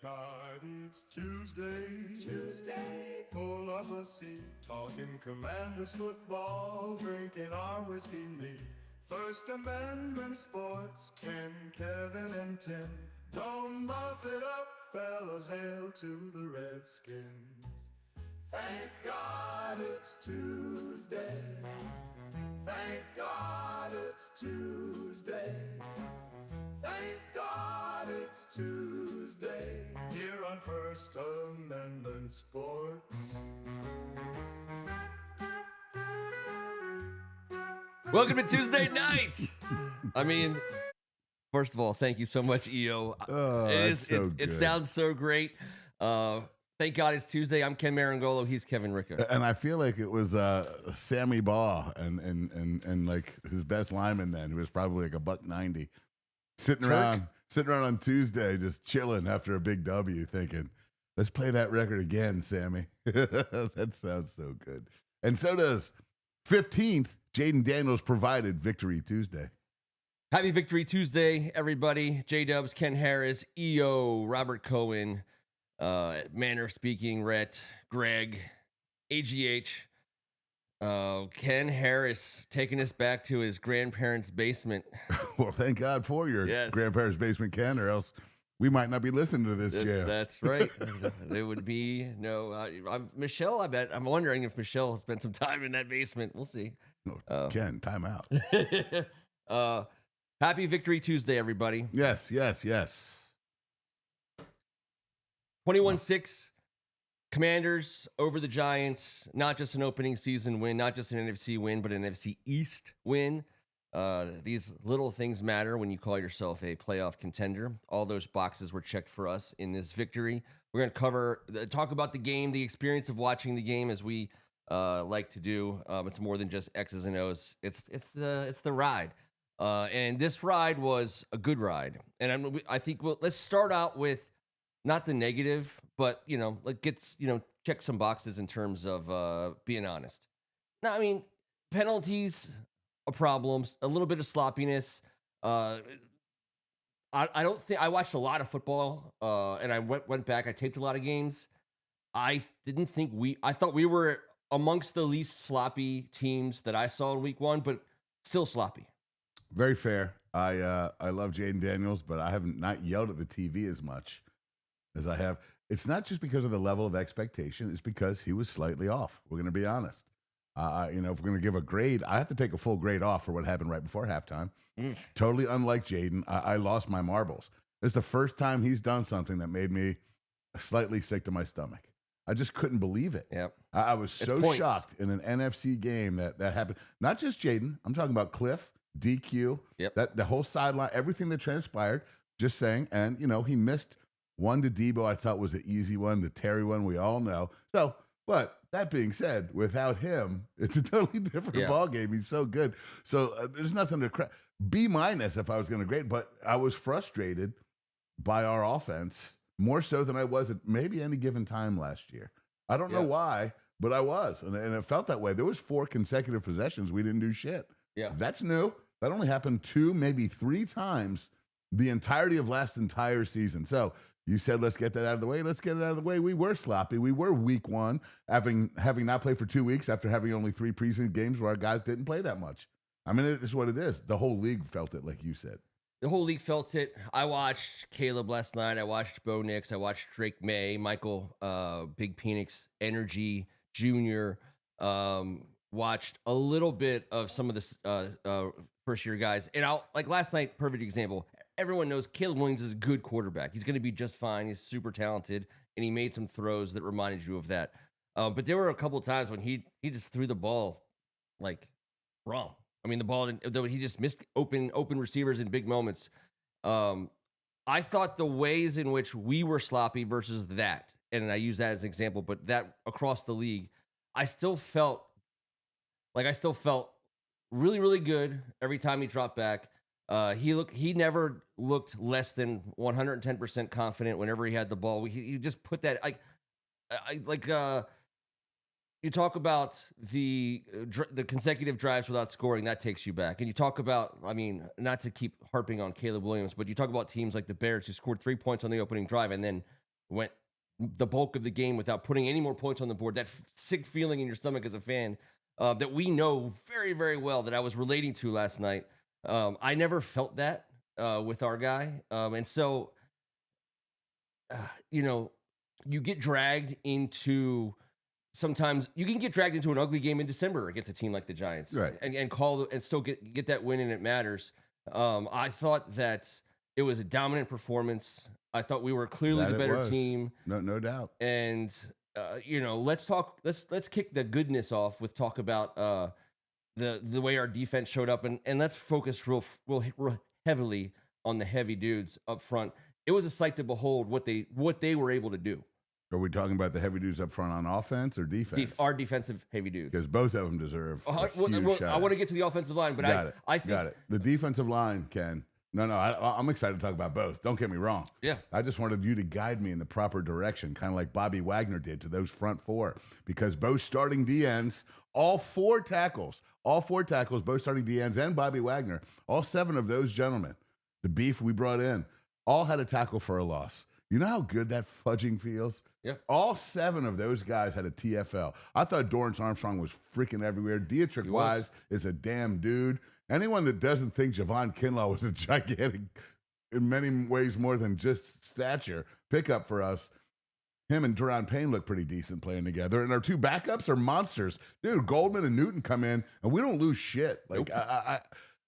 God, it's Tuesday. Pull up a seat, talking Commanders football, drinking our whiskey neat. First Amendment sports, Ken, Kevin, and Tim. Don't muff it up, fellas, hail to the Redskins. Thank God it's Tuesday. Thank God it's Tuesday. Thank God it's Tuesday here on First Amendment Sports. Welcome to Tuesday night. I mean, first of all, thank you so much, EO. Oh, that's so It good. sounds so great. Thank God it's Tuesday. I'm Ken Meringolo. He's Kevin Ricca. And I feel like it was Sammy Baugh and like his best lineman then, who was probably like $1.90, sitting around on Tuesday, just chilling after a big W, thinking, "Let's play that record again, Sammy." That sounds so good. And so does 15th Jaden Daniels provided Victory Tuesday. Happy Victory Tuesday, everybody. J-Dubs, Ken Harris, EO, Robert Cohen, Manner of Speaking, Rhett, Greg, AGH, Ken Harris taking us back to his grandparents' basement. Well, thank God for your grandparents' basement, Ken, or else we might not be listening to this jam. That's right. There would be no Michelle. I bet. I'm wondering if Michelle has spent some time in that basement. We'll see. Ken, time out. Happy Victory Tuesday, everybody. Yes. 21-6. Commanders over the Giants. Not just an opening season win, not just an NFC win, but an NFC East win. These little things matter when you call yourself a playoff contender. All those boxes were checked for us in this victory. We're going to talk about the game, the experience of watching the game, as we like to do. It's more than just X's and O's. It's the ride, and this ride was a good ride. And I think let's start out with not the negative, but check some boxes in terms of being honest. Now, I mean, penalties. A problem, a little bit of sloppiness. I don't think I watched a lot of football, and I went back. I taped a lot of games. I thought we were amongst the least sloppy teams that I saw in week one, but still sloppy. Very fair. I love Jaden Daniels, but I haven't not yelled at the TV as much as I have. It's not just because of the level of expectation. It's because he was slightly off. We're going to be honest. If we're going to give a grade, I have to take a full grade off for what happened right before halftime. Totally unlike Jaden. I lost my marbles. It's the first time he's done something that made me slightly sick to my stomach. I just couldn't believe it. Yep. I was so shocked in an NFC game that happened. Not just Jaden. I'm talking about Cliff, DQ, that the whole sideline, everything that transpired, just saying. And, he missed one to Debo I thought was an easy one, the Terry one we all know. So, but that being said, without him, it's a totally different ball game. He's so good. So there's nothing to B- if I was going to grade, but I was frustrated by our offense more so than I was at maybe any given time last year. I don't know why, but I was, and it felt that way. There was 4 consecutive possessions we didn't do shit. Yeah, that's new. That only happened 2, maybe 3 times the entirety of last entire season. So you said, let's get that out of the way. Let's get it out of the way. We were sloppy. We were week 1, having not played for 2 weeks after having only 3 preseason games where our guys didn't play that much. I mean, it is what it is. The whole league felt it, like you said. The whole league felt it. I watched Caleb last night. I watched Bo Nix. I watched Drake May, Michael Big Penix, Energy Jr. Watched a little bit of some of the first-year guys. And last night, perfect example. Everyone knows Caleb Williams is a good quarterback. He's going to be just fine. He's super talented, and he made some throws that reminded you of that. But there were a couple of times when he just threw the ball wrong. I mean, the ball, he just missed open receivers in big moments. I thought the ways in which we were sloppy versus that, and I use that as an example, but that across the league, I still felt really, really good every time he dropped back. He never looked less than 110% confident whenever he had the ball. He just put that you talk about the consecutive drives without scoring, that takes you back. And you talk about, I mean, not to keep harping on Caleb Williams, but you talk about teams like the Bears who scored 3 points on the opening drive and then went the bulk of the game without putting any more points on the board. That sick feeling in your stomach as a fan that we know very, very well that I was relating to last night. I never felt that with our guy. And so, you get dragged into sometimes you can get dragged into an ugly game in December against a team like the Giants, right? And still get that win, and it matters. I thought that it was a dominant performance. I thought we were clearly the better team, no doubt. And let's kick the goodness off with talk about the way our defense showed up, and let's focus real heavily on the heavy dudes up front. It was a sight to behold what they were able to do. Are we talking about the heavy dudes up front on offense or defense? Our defensive heavy dudes. Because both of them deserve a huge shot. I want to get to the offensive line, but I think... Got it. The defensive line, Ken. No, I'm excited to talk about both. Don't get me wrong. Yeah. I just wanted you to guide me in the proper direction, kind of like Bobby Wagner did to those front four, because both starting DNs, all four tackles, both starting DNs and Bobby Wagner, all 7 of those gentlemen, the beef we brought in, all had a tackle for a loss. You know how good that fudging feels? Yeah. All 7 of those guys had a TFL. I thought Dorrance Armstrong was freaking everywhere. Dietrich Wise is a damn dude. Anyone that doesn't think Javon Kinlaw was a gigantic, in many ways more than just stature, pickup for us, him and Deron Payne look pretty decent playing together. And our 2 backups are monsters. Dude, Goldman and Newton come in, and we don't lose shit. Like, nope.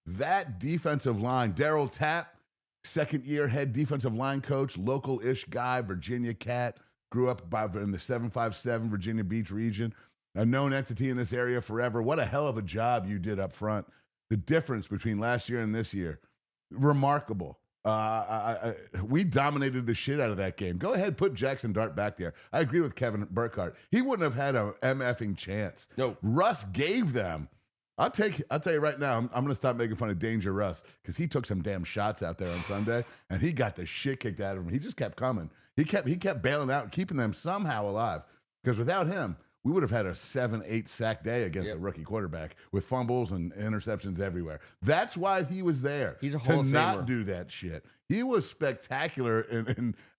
That defensive line, Darryl Tapp, second-year head defensive line coach, local-ish guy, Virginia cat, grew up in the 757 Virginia Beach region, a known entity in this area forever. What a hell of a job you did up front. The difference between last year and this year, remarkable. We dominated the shit out of that game. Go ahead, put Jackson Dart back there. I agree with Kevin Burkhardt. He wouldn't have had a MFing chance. No. Russ gave them. I'll tell you right now, I'm going to stop making fun of Danger Russ because he took some damn shots out there on Sunday, and he got the shit kicked out of him. He just kept coming. He kept bailing out and keeping them somehow alive, because without him, we would have had a 7-8 sack day against a rookie quarterback with fumbles and interceptions everywhere. That's why he was there. He's a Hall of Famer. To not do that shit. He was spectacular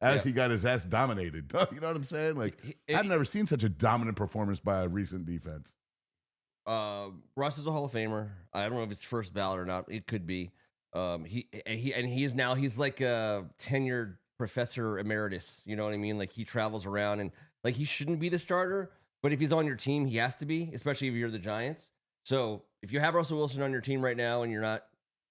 as he got his ass dominated. You know what I'm saying? Like, I've never seen such a dominant performance by a recent defense. Russ is a Hall of Famer. I don't know if it's first ballot or not. It could be. He's like a tenured professor emeritus. You know what I mean? Like, he travels around, and like, he shouldn't be the starter, but if he's on your team, he has to be, especially if you're the Giants. So if you have Russell Wilson on your team right now and you're not,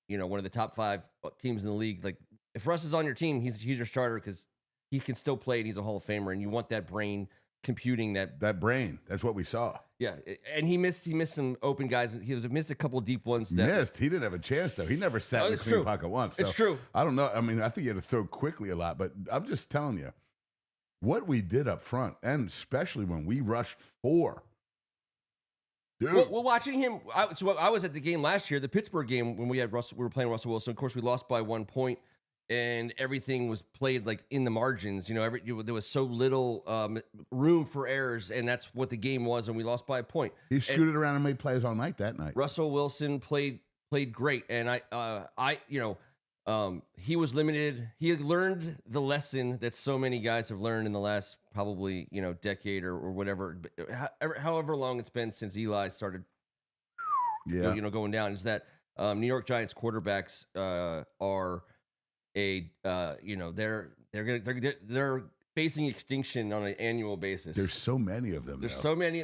one of the top 5 teams in the league, like, if Russ is on your team, he's your starter because he can still play and he's a Hall of Famer, and you want that brain computing that brain. That's what we saw. Yeah, and he missed some open guys. He missed a couple deep ones. He didn't have a chance though. He never sat in the clean pocket once. So it's true. I don't know. I mean, I think he had to throw quickly a lot, but I'm just telling you what we did up front, and especially when we rushed 4. Dude. Well, watching him. I was at the game last year, the Pittsburgh game, when we were playing Russell Wilson. Of course, we lost by 1 point. And everything was played like in the margins, there was so little room for errors, and that's what the game was. And we lost by a point. He scooted around and made plays all night that night. Russell Wilson played great, and he was limited. He had learned the lesson that so many guys have learned in the last probably decade or whatever, however long it's been since Eli started, going down. Is that New York Giants quarterbacks are they're facing extinction on an annual basis. There's so many of them. There's so many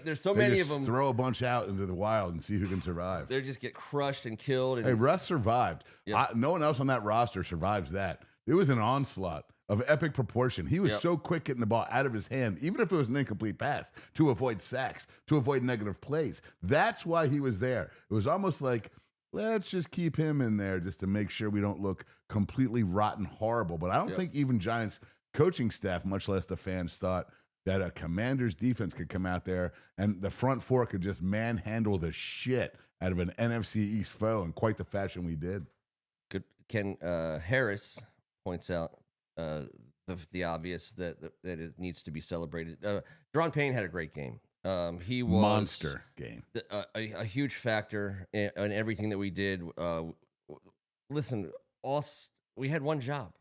of them. Throw a bunch out into the wild and see who can survive. They just get crushed and killed. Hey, Russ survived. Yep. No one else on that roster survives that. It was an onslaught of epic proportion. He was so quick getting the ball out of his hand, even if it was an incomplete pass, to avoid sacks, to avoid negative plays. That's why he was there. It was almost like, let's just keep him in there just to make sure we don't look completely rotten horrible. But I don't think even Giants coaching staff, much less the fans, thought that a Commanders defense could come out there and the front 4 could just manhandle the shit out of an NFC East foe in quite the fashion we did. Good. Ken Harris points out the obvious that it needs to be celebrated. Deron Payne had a great game. He was monster game, a huge factor in everything that we did. Listen, we had one job.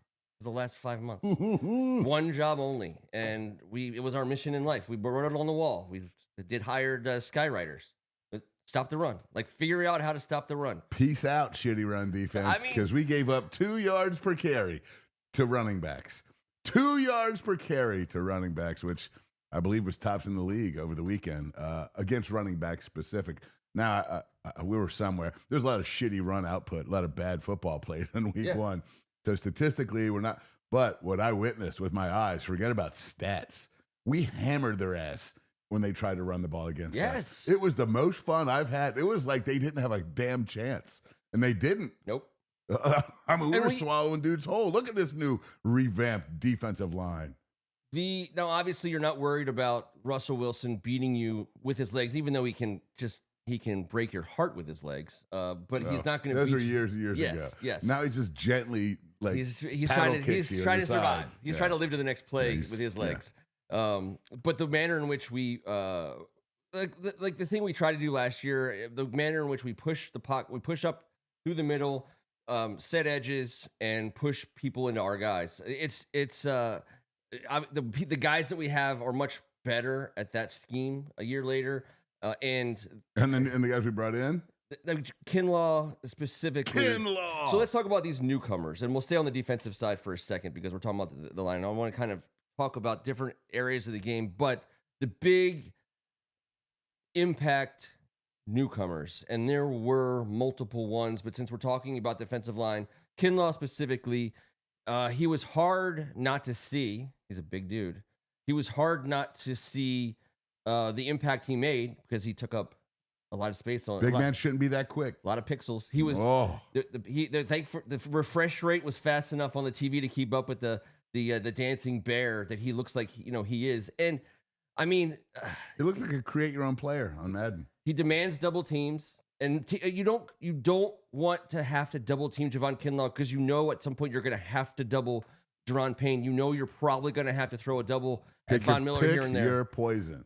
for the last 5 months. One job only, and it was our mission in life. We wrote it on the wall. We hired skywriters. Stop the run. Like, figure out how to stop the run. Peace out, shitty run defense, because we gave up 2 yards per carry to running backs. 2 yards per carry to running backs, which I believe was tops in the league over the weekend against running backs specific. Now, we were somewhere. There's a lot of shitty run output, a lot of bad football played in week 1. So statistically, we're not. But what I witnessed with my eyes, forget about stats. We hammered their ass when they tried to run the ball against us. It was the most fun I've had. It was like they didn't have a damn chance, and they didn't. Nope. We were swallowing dudes whole. Look at this new revamped defensive line. Now, obviously, you're not worried about Russell Wilson beating you with his legs, even though he can break your heart with his legs. But he's not going to. Those are years and years ago. Yes. Now he's just gently he's trying to survive. He's trying to live to the next play with his legs. But the manner in which we like the thing we tried to do last year, the manner in which we push the puck, we push up through the middle, set edges, and push people into our guys. The guys that we have are much better at that scheme a year later, and the guys we brought in. Kinlaw specifically. So let's talk about these newcomers, and we'll stay on the defensive side for a second because we're talking about the line. And I want to kind of talk about different areas of the game, but the big impact newcomers, and there were multiple ones, but since we're talking about defensive line, Kinlaw specifically, he was hard not to see. He's a big dude. He was hard not to see the impact he made because he took up a lot of space on. Big man shouldn't be that quick. A lot of pixels. He was. The refresh rate was fast enough on the TV to keep up with the dancing bear that he looks like. He is. And I mean, he looks like a create your own player on Madden. He demands double teams, and you don't want to have to double team Javon Kinlaw because at some point you're going to have to double Deron Payne. You're probably going to have to throw a double at Von Miller here and there. Pick your poison.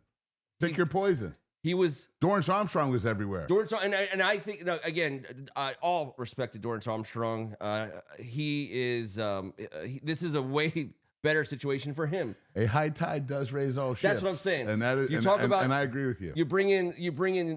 Pick your poison. He was Dorrance Armstrong was everywhere. And I think again, all respect to Dorrance Armstrong. He is. This is a way better situation for him. A high tide does raise all ships. That's what I'm saying. And that is, and I agree with you. You bring in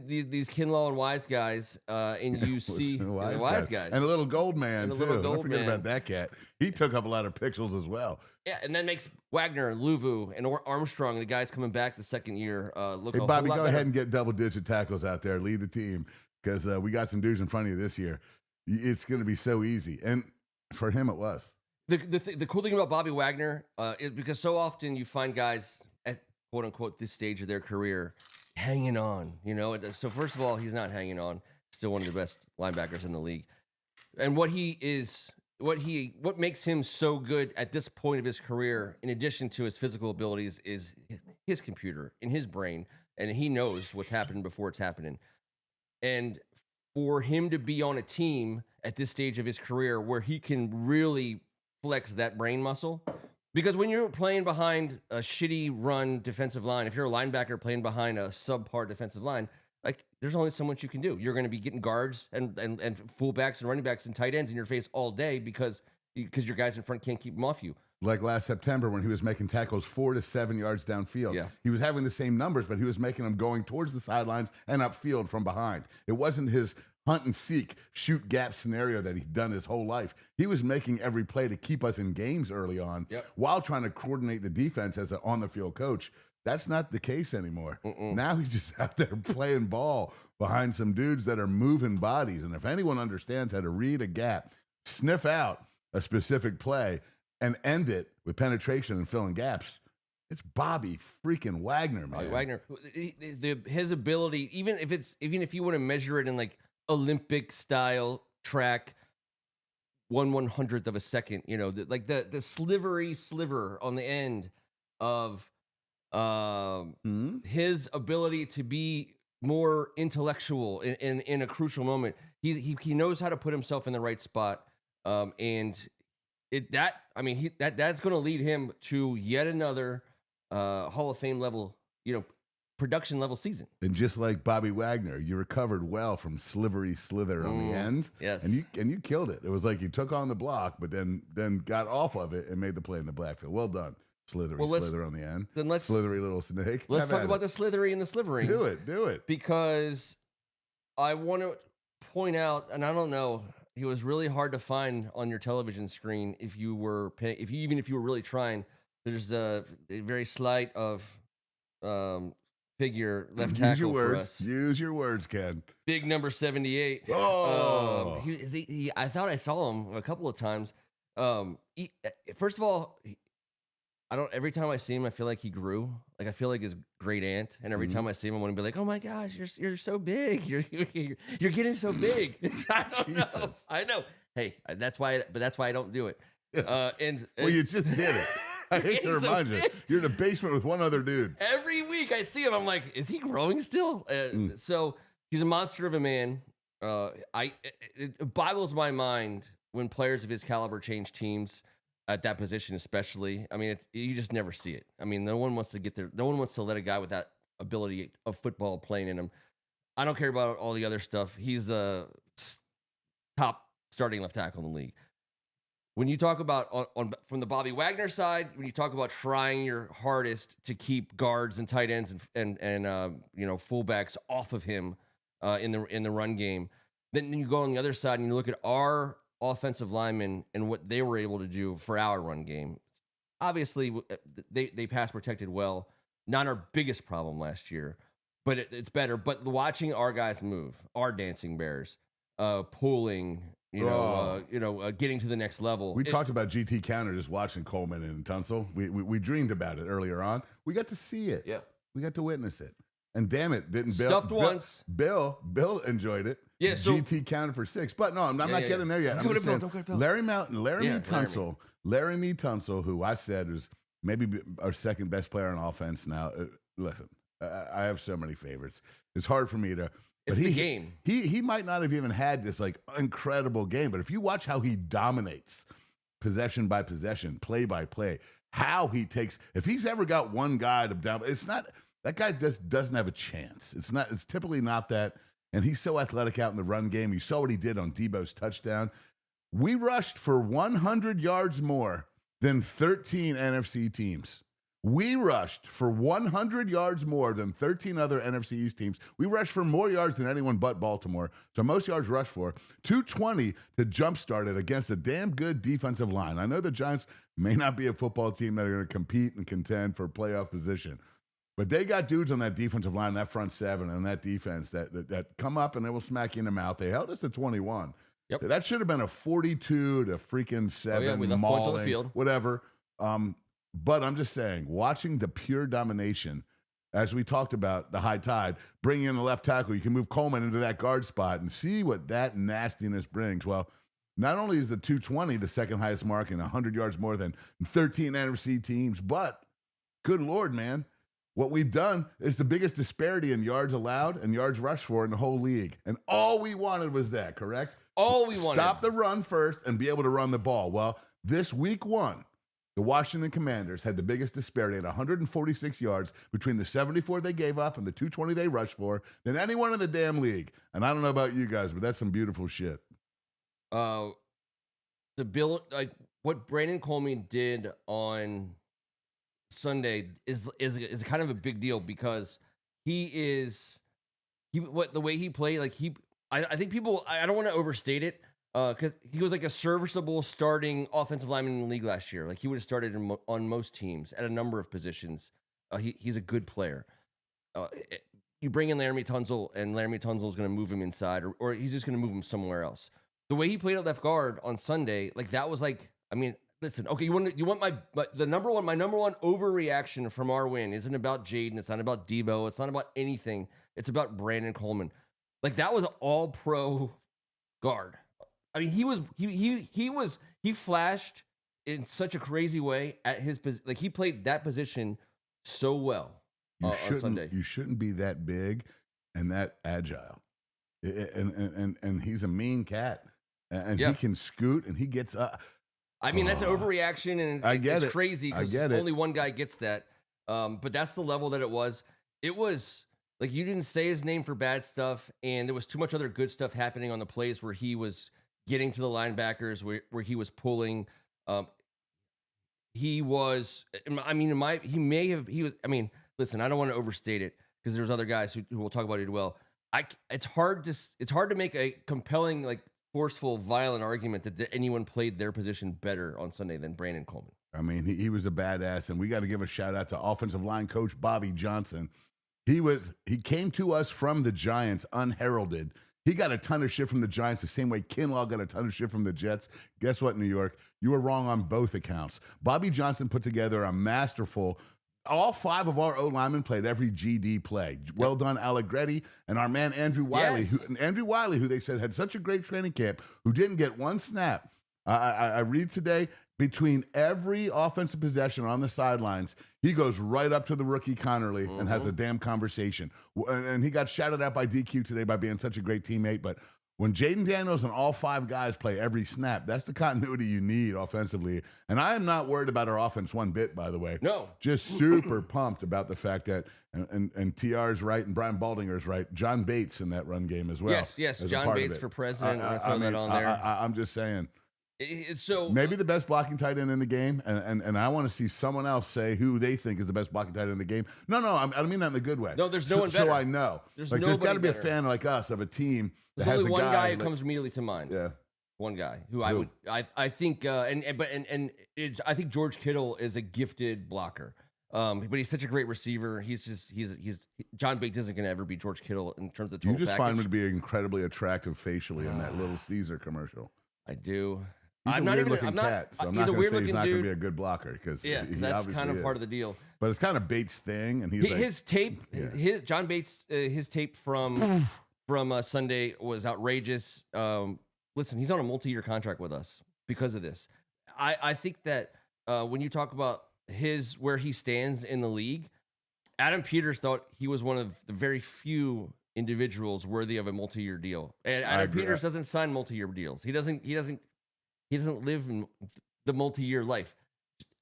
these Kinlaw and Wise guys, and you see the Wise guys, and a little gold man too. Don't forget about that cat. He took up a lot of pixels as well. Yeah, and that makes Wagner, Luvu, and Armstrong, the guys coming back the second year, look. Hey, Bobby, go ahead and get double-digit tackles out there. Lead the team because we got some dudes in front of you this year. It's going to be so easy, and for him, it was. The cool thing about Bobby Wagner is because so often you find guys at quote unquote this stage of their career hanging on. So first of all, he's not hanging on. Still one of the best linebackers in the league, and what makes him so good at this point of his career, in addition to his physical abilities, is his computer in his brain, and he knows what's happening before it's happening. And for him to be on a team at this stage of his career where he can really flex that brain muscle, because when you're playing behind a shitty run defensive line, if you're a linebacker playing behind a subpar defensive line, like there's only so much you can do. You're going to be getting guards and fullbacks and running backs and tight ends in your face all day because your guys in front can't keep them off you. Like last September when he was making tackles 4 to 7 yards downfield. Yeah. He was having the same numbers, but he was making them going towards the sidelines and upfield from behind. It wasn't his hunt and seek, shoot gap scenario that he'd done his whole life. He was making every play to keep us in games early on while trying to coordinate the defense as an on-the-field coach. That's not the case anymore. Now he's just out there playing ball behind some dudes that are moving bodies. And if anyone understands how to read a gap, sniff out a specific play, and end it with penetration and filling gaps, it's Bobby freaking Wagner, man. Bobby Wagner, his ability, even if you want to measure it in like Olympic style track, 1/100th of a second, the sliver on the end of his ability to be more intellectual in a crucial moment. He knows how to put himself in the right spot, and that's going to lead him to yet another Hall of Fame level, production level season. And just like Bobby Wagner, you recovered well from slithery slither on the end. Yes. And you killed it. It was like you took on the block, but then got off of it and made the play in the backfield. Well done. Slither on the end. Then let's slithery little snake. Let's talk about the slithery and the slivering. Do it. Because I want to point out, and I don't know, it was really hard to find on your television screen if you were paying, even if you were really trying. There's a very slight of figure left tackle. Use your words. For us. Use your words, Ken. Big number 78. Oh, I thought I saw him a couple of times. First of all, every time I see him, I feel like he grew. Like I feel like his great aunt, and every time I see him, I want to be like, "Oh my gosh, you're so big. You're getting so big." I know. Hey, that's why I don't do it. Well, you just did it. I hate to remind you, you're in the basement with one other dude. Every week I see him, I'm like, is he growing still? So he's a monster of a man. It boggles my mind when players of his caliber change teams at that position, especially. I mean, you just never see it. I mean, no one wants to get there. No one wants to let a guy with that ability of football playing in him. I don't care about all the other stuff. He's a top starting left tackle in the league. When you talk about from the Bobby Wagner side, when you talk about trying your hardest to keep guards and tight ends and fullbacks off of him in the run game, then you go on the other side and you look at our offensive linemen and what they were able to do for our run game. Obviously, they pass protected well. Not our biggest problem last year, but it's better. But watching our guys move, our dancing bears, pulling. Getting to the next level. We talked about GT counter just watching Coleman and Tunsil. We dreamed about it earlier on. We got to see it. Yeah. We got to witness it. And damn it, didn't Bill? Stuffed once. Bill enjoyed it. Yeah. So, GT counted for 6. But no, I'm not getting there yet. Don't go to Bill. Larry Mee Tunsil, who I said is maybe our second best player on offense now. Listen, I have so many favorites. It's hard for me to. It's the game. He might not have even had this like incredible game, but if you watch how he dominates possession by possession, play by play, how he takes, if he's ever got one guy to down, it's not, that guy doesn't have a chance. It's typically not that. And he's so athletic out in the run game. You saw what he did on Debo's touchdown. We rushed for 100 yards more than 13 NFC teams. We rushed for 100 yards more than 13 other NFC East teams. We rushed for more yards than anyone but Baltimore. So most yards rushed for. 220 to jumpstart it against a damn good defensive line. I know the Giants may not be a football team that are going to compete and contend for playoff position, but they got dudes on that defensive line, that front seven, and that defense that come up and they will smack you in the mouth. They held us to 21. Yep. That should have been a 42 to freaking 7. We left points on the field. Whatever. But I'm just saying, watching the pure domination, as we talked about the high tide, bringing in the left tackle, you can move Coleman into that guard spot and see what that nastiness brings. Well, not only is the 220 the second highest mark and 100 yards more than 13 NFC teams, but good Lord, man, what we've done is the biggest disparity in yards allowed and yards rushed for in the whole league. And all we wanted was that, correct? All we wanted. Stop the run first and be able to run the ball. Well, this week 1, the Washington Commanders had the biggest disparity at 146 yards between the 74 they gave up and the 220 they rushed for than anyone in the damn league. And I don't know about you guys, but that's some beautiful shit. What Brandon Coleman did on Sunday is kind of a big deal because the way he played, I think people, I don't want to overstate it. Because he was like a serviceable starting offensive lineman in the league last year. Like he would have started on most teams at a number of positions. He's a good player. You bring in Laramie Tunsil, and Laramie Tunsil is going to move him inside, or he's just going to move him somewhere else. The way he played at left guard on Sunday, like that was like, I mean, listen, okay, you want my number one overreaction from our win isn't about Jaden. It's not about Debo. It's not about anything. It's about Brandon Coleman. Like that was an all-pro guard. I mean, he flashed in such a crazy way at his like he played that position so well on Sunday. You shouldn't be that big and that agile, and he's a mean cat, and he can scoot and he gets up. I mean, that's an overreaction, and I get it's crazy because only one guy gets that. But that's the level that it was. It was like you didn't say his name for bad stuff, and there was too much other good stuff happening on the plays where he was getting to the linebackers, where he was pulling. He was, I mean, I mean, listen, I don't want to overstate it because there's other guys who will talk about it well. It's hard to make a compelling, like forceful, violent argument that anyone played their position better on Sunday than Brandon Coleman. I mean, he was a badass, and we got to give a shout out to offensive line coach Bobby Johnson. He came to us from the Giants unheralded. He got a ton of shit from the Giants the same way Kinlaw got a ton of shit from the Jets. Guess what, New York? You were wrong on both accounts. Bobby Johnson put together a masterful. All 5 of our O-linemen played every GD play. Well done, Allegretti, and our man Andrew Wiley, who they said had such a great training camp, who didn't get one snap. I read today, between every offensive possession on the sidelines, he goes right up to the rookie Connerly and has a damn conversation. And he got shouted out by DQ today by being such a great teammate. But when Jaden Daniels and all 5 guys play every snap, that's the continuity you need offensively. And I am not worried about our offense one bit, by the way. No. Just super pumped about the fact that, and TR is right and Brian Baldinger is right, John Bates in that run game as well. Yes, John Bates for president. I mean, that on there. I'm just saying. So maybe the best blocking tight end in the game, and I want to see someone else say who they think is the best blocking tight end in the game. No, I don't mean that in the good way. No, there's no one better. So I know. There's got to be a fan like us of a team that there's has only a one guy who like, comes immediately to mind. Yeah, one guy who I think I think George Kittle is a gifted blocker. But he's such a great receiver. John Bates isn't going to ever be George Kittle in terms of total You just package. find him to be incredibly attractive facially in that Little Caesar commercial. I do. He's I'm a not weird even. looking I'm not. cat, so I'm he's not a going to weird say he's looking not going to dude. be a good blocker because Yeah, he that's obviously kind of is. part of the deal. But it's kind of Bates' thing, and His tape, John Bates, his tape from Sunday was outrageous. Listen, he's on a multi-year contract with us because of this. I think that when you talk about where he stands in the league, Adam Peters thought he was one of the very few individuals worthy of a multi-year deal. And Adam Peters doesn't sign multi-year deals. He doesn't live in the multi-year life.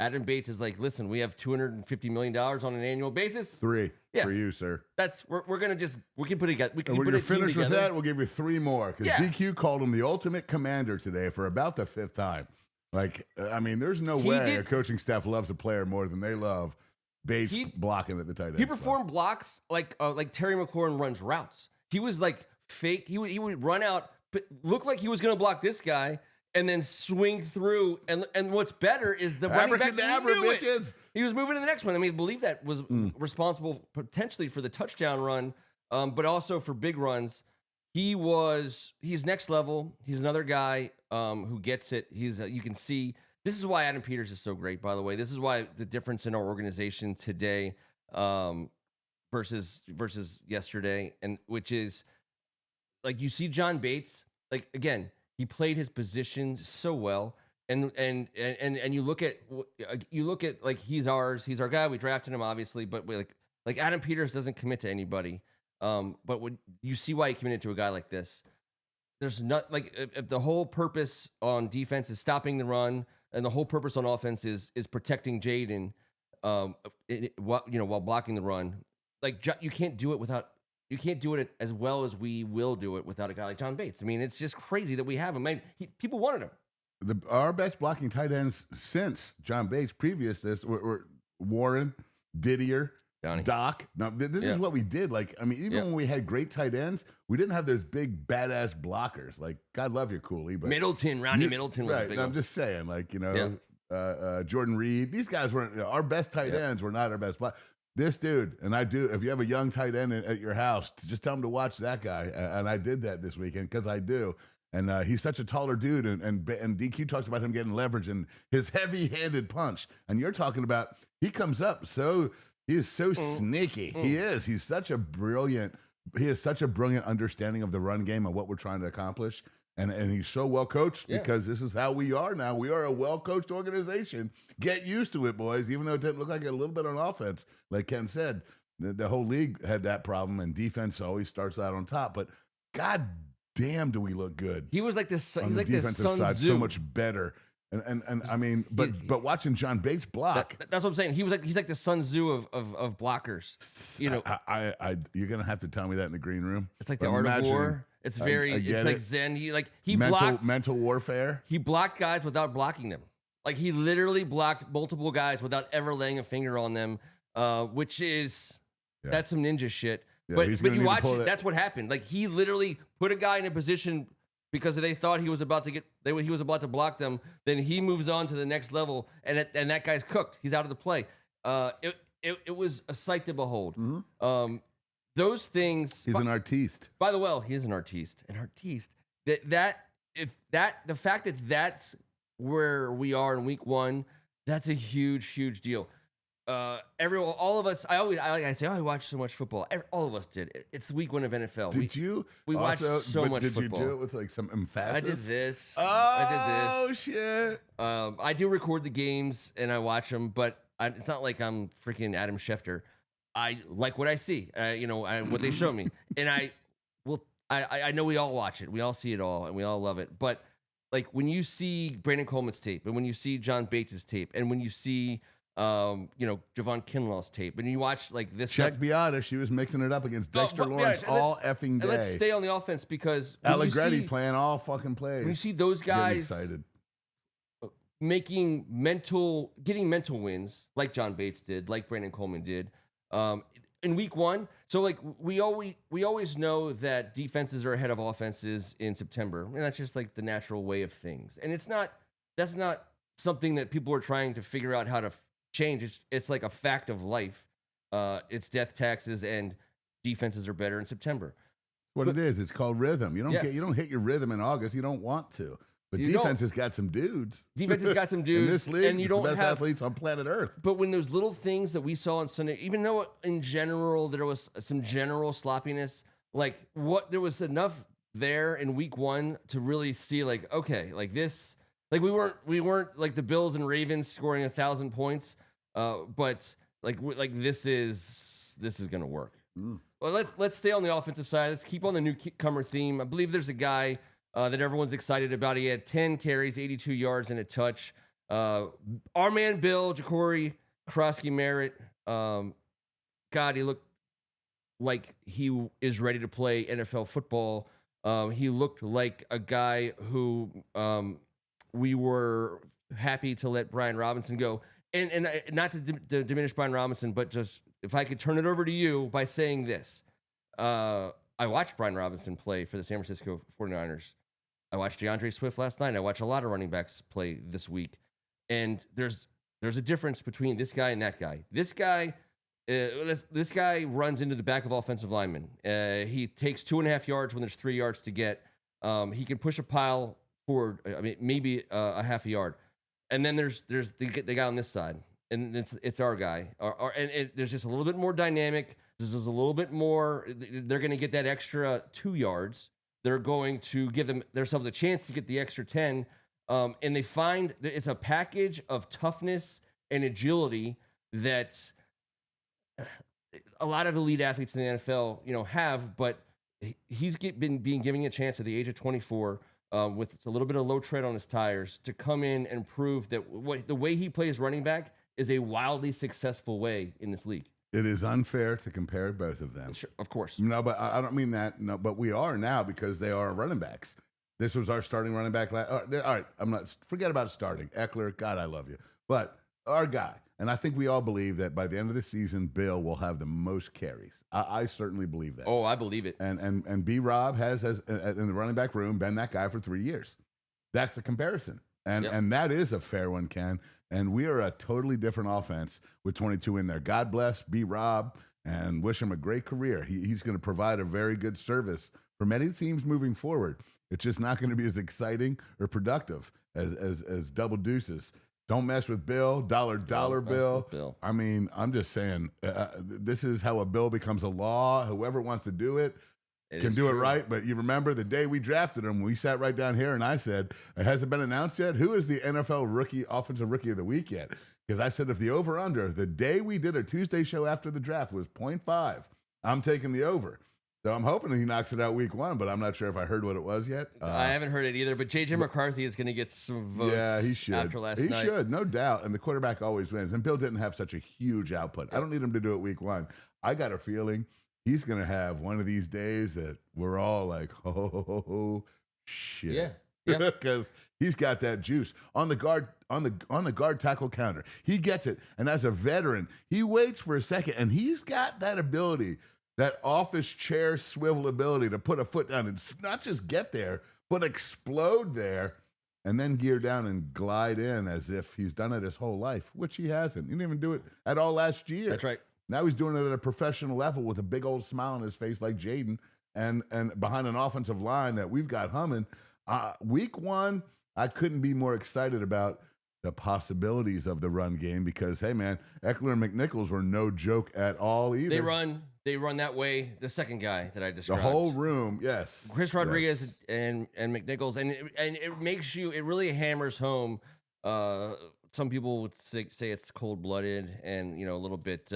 Adam Bates is like, listen, we have $250 million on an annual basis. 3 for you, sir. We're gonna we can put it. We can when put you're a team finished with together. that, we'll give you 3 more because DQ called him the ultimate commander today for about the 5th time. Like, I mean, there's no way a coaching staff loves a player more than they love Bates blocking at the tight end. He performed blocks like Terry McLaurin runs routes. He was like fake. He would run out, but look like he was gonna block this guy. And then swing through, and what's better is the running back knew it. He was moving to the next one. I mean, I believe that was responsible potentially for the touchdown run, but also for big runs. He's next level. He's another guy who gets it. You can see this is why Adam Peters is so great. By the way, this is why the difference in our organization today versus yesterday, and which is like you see John Bates, like again. He played his position so well, and you look at like he's our guy. We drafted him obviously, but like Adam Peters doesn't commit to anybody. But when you see why he committed to a guy like this, there's not like if the whole purpose on defense is stopping the run, and the whole purpose on offense is protecting Jaden, while blocking the run. Like you can't do it without. You can't do it as well as we will do it without a guy like John Bates. I mean, it's just crazy that we have him. I mean, people wanted him. Our best blocking tight ends since John Bates, previous this, were Warren, Didier, Donnie. Doc. Now, this is what we did. Like, I mean, even when we had great tight ends, we didn't have those big, badass blockers. Like, God love you, Cooley. But Rodney Middleton was a big one. I'm just saying, like, Jordan Reed. These guys weren't, our best tight ends were not our best block. This dude, and I do, if you have a young tight end at your house, just tell him to watch that guy. And I did that this weekend because I do. And he's such a taller dude. And DQ talks about him getting leverage and his heavy-handed punch. And you're talking about, he comes up he is so sneaky. He is. He has such a brilliant understanding of the run game and what we're trying to accomplish. And he's so well coached because this is how we are now. We are a well coached organization. Get used to it, boys. Even though it didn't look like it a little bit on offense, like Ken said, the whole league had that problem, and defense always starts out on top. But God damn, do we look good? He was like this. On He's the like this defensive Sun side, Tzu. so much better. And I mean, but watching John Bates block. That's what I'm saying. He's like the Sun Tzu of blockers. You know, You're gonna have to tell me that in the green room. It's like the art of war. It's very, it's like Zen. He blocked mental warfare. He blocked guys without blocking them. Like he literally blocked multiple guys without ever laying a finger on them, which is that's some ninja shit. Yeah, but you watch it. That's what happened. Like he literally put a guy in a position because they thought he was about to block them. Then he moves on to the next level, and that guy's cooked. He's out of the play. It was a sight to behold. Mm-hmm. Those things. He's an artiste. By the way, he is an artiste. An artiste. The fact that that's where we are in week 1, that's a huge deal. All of us. I say, I watch so much football. All of us did. It's week 1 of NFL. We watched so much football. Did you do it with like some emphasis? I did this. Oh shit! I do record the games and I watch them, but it's not like I'm freaking Adam Schefter. I like what I see. What they show me, and I know we all watch it. We all see it all, and we all love it. But like when you see Brandon Coleman's tape, and when you see John Bates' tape, and when you see Javon Kinlaw's tape, and you watch like this. Check Beata, she was mixing it up against Dexter Lawrence all effing day. And let's stay on the offense because Allegretti playing all fucking plays. When you see those guys getting mental wins like John Bates did, like Brandon Coleman did, in week 1. So like we always know that defenses are ahead of offenses in September, and that's just like the natural way of things. And that's not something that people are trying to figure out how to change. It's like a fact of life. It's death taxes, and defenses are better in September. It is. It's called rhythm. You don't hit your rhythm in August. You don't want to. But defense has got some dudes. Defense has got some dudes. In this league, and you don't the best athletes on planet Earth. But when those little things that we saw on Sunday, even though in general there was some general sloppiness, like there was enough there in week 1 to really see like, okay, like this, like we weren't like the Bills and Ravens scoring 1,000 points, but like this is gonna work. Well, let's stay on the offensive side. Let's keep on the newcomer theme. I believe there's a guy that everyone's excited about. He had 10 carries, 82 yards, and a touch. Our man Bill, Ja'Cory Krosky-Merritt, God, he looked like he is ready to play NFL football. He looked like a guy who we were happy to let Brian Robinson go. And not to diminish Brian Robinson, but just if I could turn it over to you by saying this. I watched Brian Robinson play for the San Francisco 49ers. I watched DeAndre Swift last night. I watched a lot of running backs play this week. And there's a difference between this guy and that guy. This guy runs into the back of offensive linemen. He takes 2.5 yards when there's 3 yards to get. He can push a pile forward, maybe a half a yard. And then there's the guy on this side. And it's our guy. There's just a little bit more dynamic. This is a little bit more. They're going to get that extra 2 yards. They're going to give themselves a chance to get the extra 10. And they find that it's a package of toughness and agility that a lot of elite athletes in the NFL, have. But he's been giving a chance at the age of 24 with a little bit of low tread on his tires to come in and prove that the way he plays running back is a wildly successful way in this league. It is unfair to compare both of them. Sure, of course. No, but I don't mean that. No, but we are now because they are running backs. This was our starting running back. All right, forget about starting. Eckler, God, I love you. But our guy, and I think we all believe that by the end of the season, Bill will have the most carries. I certainly believe that. Oh, I believe it. And B-Rob has in the running back room, been that guy for 3 years. That's the comparison. And that is a fair one, Ken. And we are a totally different offense with 22 in there. God bless B-Rob and wish him a great career. He's going to provide a very good service for many teams moving forward. It's just not going to be as exciting or productive as double deuces. Don't mess with Bill, dollar bill. I mean, I'm just saying, this is how a bill becomes a law. Whoever wants to do it can do it right. But you remember the day we drafted him, we sat right down here and I said, it hasn't been announced yet. Who is the NFL offensive rookie of the week yet? Because I said, if the over-under, the day we did a Tuesday show after the draft was 0.5, I'm taking the over. So I'm hoping he knocks it out week 1, but I'm not sure if I heard what it was yet. I haven't heard it either, but J.J. McCarthy is going to get some votes. Yeah, he should. After last night. He should, no doubt. And the quarterback always wins. And Bill didn't have such a huge output. I don't need him to do it week 1. I got a feeling he's going to have one of these days that we're all like, oh, shit. Yeah. Because he's got that juice on the guard tackle counter. He gets it. And as a veteran, he waits for a second, and he's got that ability, that office chair swivel ability to put a foot down and not just get there, but explode there and then gear down and glide in as if he's done it his whole life, which he hasn't. He didn't even do it at all last year. That's right. Now he's doing it at a professional level with a big old smile on his face like Jaden and behind an offensive line that we've got humming. Week 1, I couldn't be more excited about the possibilities of the run game because, hey, man, Eckler and McNichols were no joke at all either. They run that way. The second guy that I described. The whole room, yes. Chris Rodriguez and McNichols. And it makes you, it really hammers home. Some people would say it's cold-blooded and, a little bit,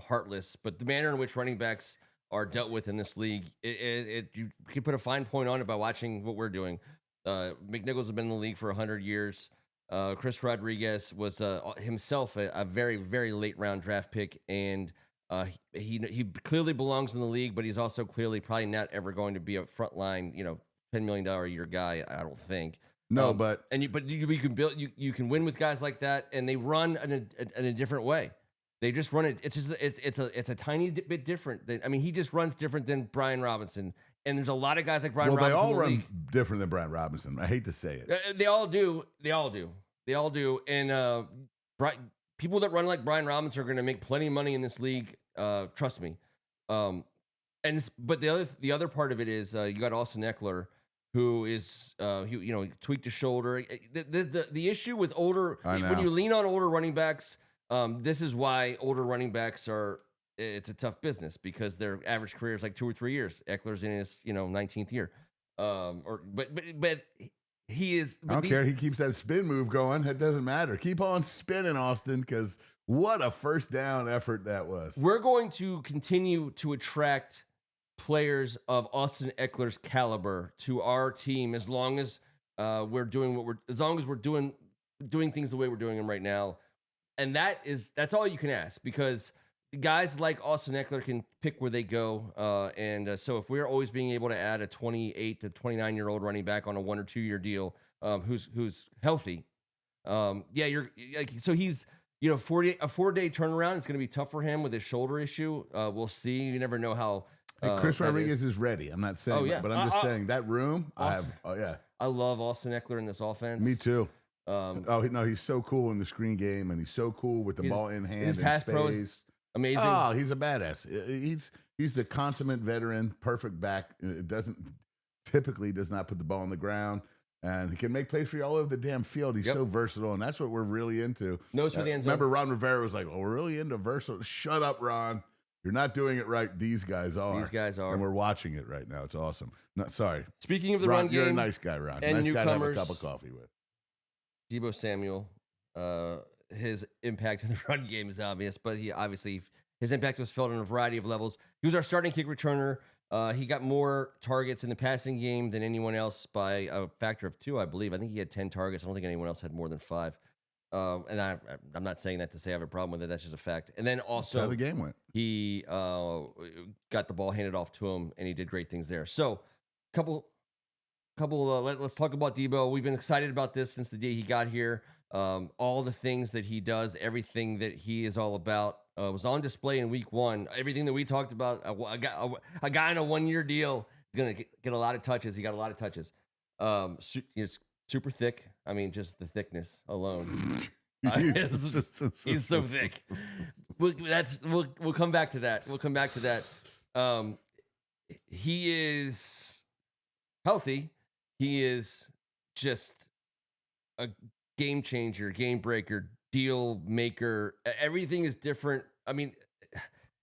heartless. But the manner in which running backs are dealt with in this league, you can put a fine point on it by watching what we're doing. McNichols has been in the league for 100 years. Chris Rodriguez was himself a very, very late round draft pick, and he clearly belongs in the league, but he's also clearly probably not ever going to be a frontline, $10 million a year guy. I don't think. No, but you can build, you can win with guys like that, and they run in a different way. They just run it. It's just it's a tiny bit different. He just runs different than Brian Robinson. And there's a lot of guys like Brian Robinson. Well, they all run different than Brian Robinson. I hate to say it. They all do. And people that run like Brian Robinson are going to make plenty of money in this league. Trust me. But the other part of it is you got Austin Eckler, who is he tweaked his shoulder. The issue with when you lean on older running backs, this is why older running backs it's a tough business because their average career is like 2 or 3 years. Eckler's in his 19th year, but he is. I don't care. He keeps that spin move going. It doesn't matter. Keep on spinning, Austin, because what a first down effort that was. We're going to continue to attract players of Austin Eckler's caliber to our team as long as we're doing doing things the way we're doing them right now, and that's all you can ask because guys like Austin Eckler can pick where they go, so if we're always being able to add a 28 to 29-year-old running back on a 1 or 2 year deal, who's healthy, he's a 4-day turnaround. It's going to be tough for him with his shoulder issue. We'll see. You never know how. Chris Rodriguez is ready. I'm not saying, but I'm just saying that room. Austin, I love Austin Eckler in this offense. Me too. He's so cool in the screen game, and he's so cool with the ball in hand his pass in pro space. is amazing. Oh, he's a badass. He's the consummate veteran, perfect back. It does not put the ball on the ground, and he can make plays for you all over the damn field. He's so versatile, and that's what we're really into. Knows for the end zone. Remember, Ron Rivera was like, "Oh, we're really into versatile." Shut up, Ron. You're not doing it right. These guys are. And we're watching it right now. It's awesome. No, sorry. Speaking of the Ron, run game. You're a nice guy, Ron. And nice guy to have a newcomers, cup of coffee with. Deebo Samuel, his impact in the run game is obvious, but his impact was felt on a variety of levels. He was our starting kick returner. He got more targets in the passing game than anyone else by a factor of 2, I believe. I think he had 10 targets. I don't think anyone else had more than 5. And I'm not saying that to say I have a problem with it. That's just a fact. And then also, that's how the game went. He got the ball handed off to him, and he did great things there. So, let's talk about Deebo. We've been excited about this since the day he got here. All the things that he does, everything that he is all about, was on display in week 1. Everything that we talked about, a guy on a 1-year deal is going to get a lot of touches. He got a lot of touches. He's super thick. Just the thickness alone. He's so thick. We'll come back to that. He is healthy. He is just a game changer, game breaker, deal maker. Everything is different.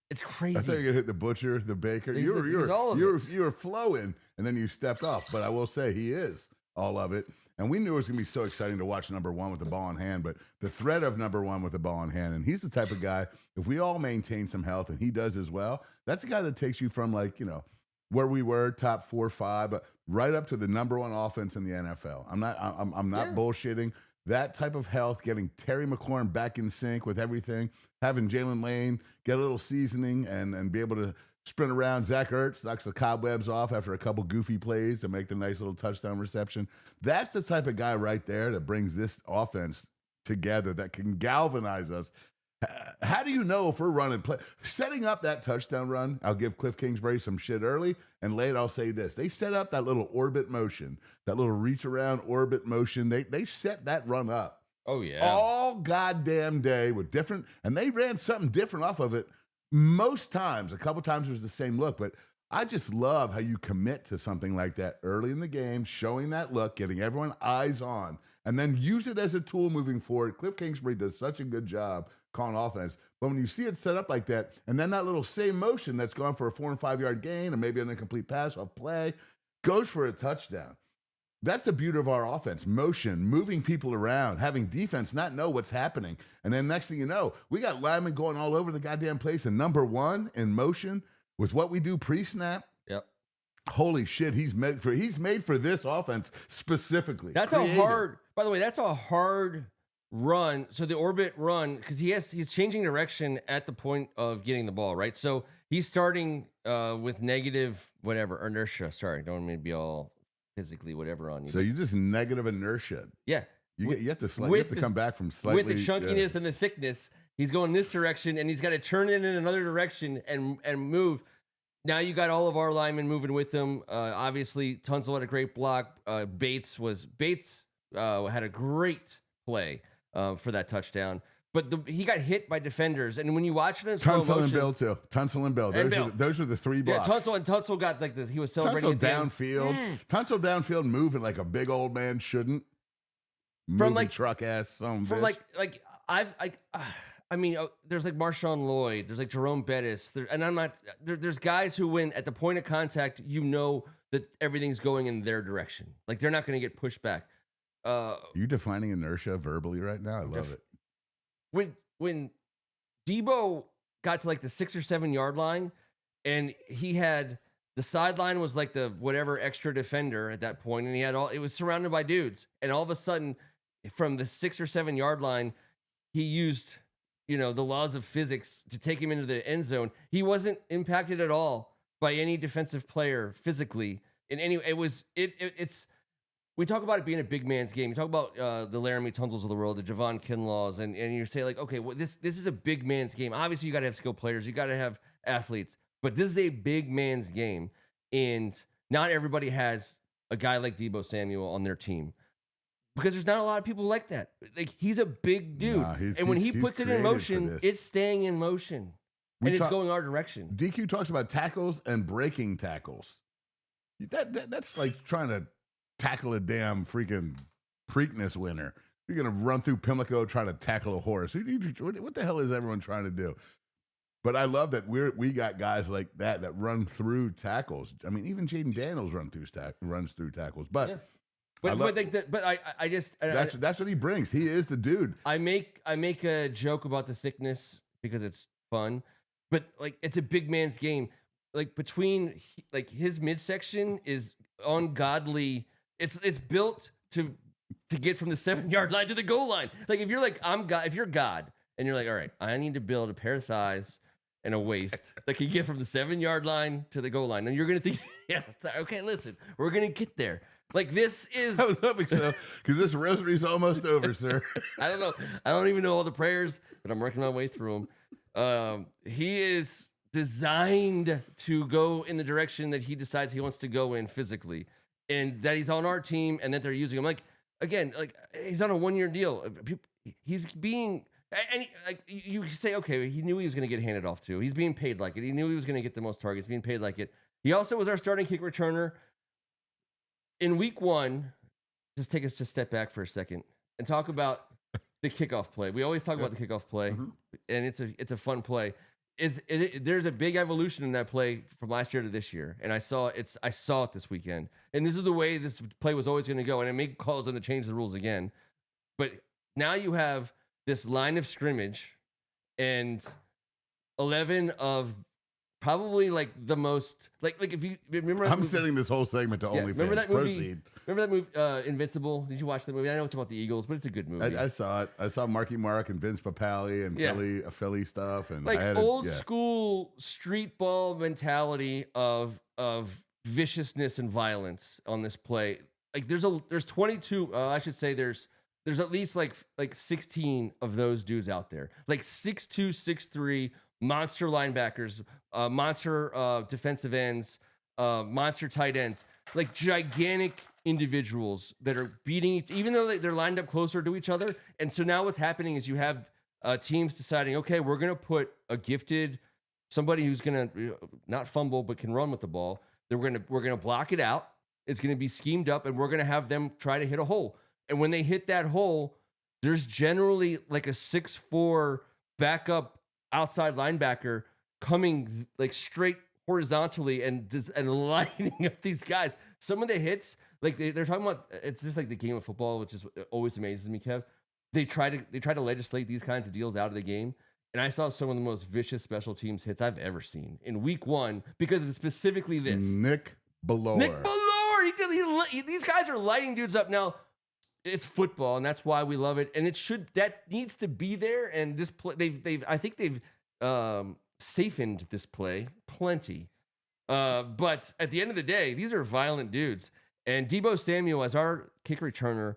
It's crazy. I thought you were gonna hit the butcher, the baker. You were flowing, and then you stepped off. But I will say he is all of it. And we knew it was going to be so exciting to watch number 1 with the ball in hand, but the threat of number 1 with the ball in hand, and he's the type of guy, if we all maintain some health, and he does as well, that's a guy that takes you from where we were, top 4 or 5, but right up to the number 1 offense in the NFL. I'm not bullshitting. That type of health, getting Terry McLaurin back in sync with everything, having Jalen Lane get a little seasoning and be able to sprint around. Zach Ertz knocks the cobwebs off after a couple goofy plays to make the nice little touchdown reception. That's the type of guy right there that brings this offense together, that can galvanize us. How do you know if we're running play? Setting up that touchdown run, I'll give Cliff Kingsbury some shit early, and late I'll say this. They set up that little orbit motion, that little reach around orbit motion. They set that run up. Oh, yeah. All goddamn day with different, and they ran something different off of it most times. A couple times it was the same look, but I just love how you commit to something like that early in the game, showing that look, getting everyone eyes on, and then use it as a tool moving forward. Cliff Kingsbury does such a good job calling offense. But when you see it set up like that, and then that little same motion that's gone for a 4 and 5 yard gain and maybe an incomplete pass off play goes for a touchdown. That's the beauty of our offense. Motion, moving people around, having defense not know what's happening. And then next thing you know, we got linemen going all over the goddamn place. And number 1 in motion with what we do pre-snap. Yep. Holy shit, he's made for this offense specifically. That's a hard, by the way, that's a hard run. So the orbit run, because he's changing direction at the point of getting the ball, right? So he's starting with negative whatever inertia. Sorry, don't mean to be all physically whatever on you. So you just negative inertia. Yeah. You have to come back from slightly with the chunkiness and the thickness. He's going this direction, and he's got to turn it in another direction and move. Now you got all of our linemen moving with him. Obviously, Tunsil had a great block. Bates had a great play for that touchdown. But he got hit by defenders, and when you watch it in slow motion, Tunsil and Bill too. Tunsil and Bill. Those were the 3 blocks. Yeah, Tunsil got like this. He was celebrating Tunsil downfield. Tunsil downfield, moving like a big old man shouldn't. From like truck ass, some from bitch. like I mean, there's like Marshawn Lloyd, there's like Jerome Bettis, and I'm not. There's guys who, when at the point of contact, you know that everything's going in their direction. Like they're not going to get pushed back. Are you defining inertia verbally right now? I love it. When Debo got to like the 6 or 7 yard line, and he had the sideline was like the whatever extra defender at that point, and it was surrounded by dudes, and all of a sudden, from the 6 or 7 yard line, he used the laws of physics to take him into the end zone. He wasn't impacted at all by any defensive player physically in any. It's. We talk about it being a big man's game. You talk about the Laramie Tunsils of the world, the Javon Kinlaws, and you say like, okay, well, this is a big man's game. Obviously, you got to have skilled players, you got to have athletes, but this is a big man's game, and not everybody has a guy like Debo Samuel on their team because there's not a lot of people like that. Like he's a big dude, and when he puts it in motion, it's staying in motion, and it's going our direction. DQ talks about tackles and breaking tackles. That's like trying to tackle a damn freaking Preakness winner. You're going to run through Pimlico trying to tackle a horse. What the hell is everyone trying to do? But I love that we got guys like that run through tackles. I mean, even Jaden Daniels runs through tackles. But yeah. That's what he brings. He is the dude. I make a joke about the thickness because it's fun, but like it's a big man's game. Like between like his midsection is ungodly. It's built to get from the 7 yard line to the goal line. Like if you're like I'm God, if you're God and you're like, all right, I need to build a pair of thighs and a waist that can get from the 7 yard line to the goal line, and you're gonna think, yeah, okay, listen, we're gonna get there. Like this is. I was hoping so because this rosary's almost over, sir. I don't know. I don't even know all the prayers, but I'm working my way through them. He is designed to go in the direction that he decides he wants to go in physically. And that he's on our team, and that they're using him. Like again, like he's on a 1 year deal. He's being, and you say, okay, he knew he was going to get handed off to. He's being paid like it. He knew he was going to get the most targets. Being paid like it. He also was our starting kick returner in week 1. Just take us a step back for a second and talk about the kickoff play. We always talk about the kickoff play, and it's a fun play. There's a big evolution in that play from last year to this year, and I saw it this weekend. And this is the way this play was always going to go. And I make calls on to change the rules again, but now you have this line of scrimmage, and 11 of probably like the most like if you remember. I'm sending this whole segment to OnlyFans. Remember that movie? Proceed. Remember that movie, Invincible? Did you watch the movie? I know it's about the Eagles, but it's a good movie. I saw it. I saw Marky Mark and Vince Papale and Philly stuff, and like old school street ball mentality of viciousness and violence on this play. Like there's 22. I should say there's at least like 16 of those dudes out there. Like 6'2", 6'3", monster linebackers, monster defensive ends, monster tight ends, like gigantic individuals that are beating, even though they're lined up closer to each other. And so now what's happening is you have teams deciding, okay, we're going to put a gifted, somebody who's going to not fumble, but can run with the ball. We're going to block it out. It's going to be schemed up, and we're going to have them try to hit a hole. And when they hit that hole, there's generally like a 6'4" backup outside linebacker coming like straight horizontally and lighting up these guys. Some of the hits, like they're talking about, it's just like the game of football, which is always amazes me, Kev. They try to legislate these kinds of deals out of the game. And I saw some of the most vicious special teams hits I've ever seen in week 1 because of specifically this. Nick Bellore. These guys are lighting dudes up. Now, it's football, and that's why we love it. And that needs to be there. And this play, I think they've safened this play plenty. But at the end of the day, these are violent dudes. And Deebo Samuel, as our kick returner,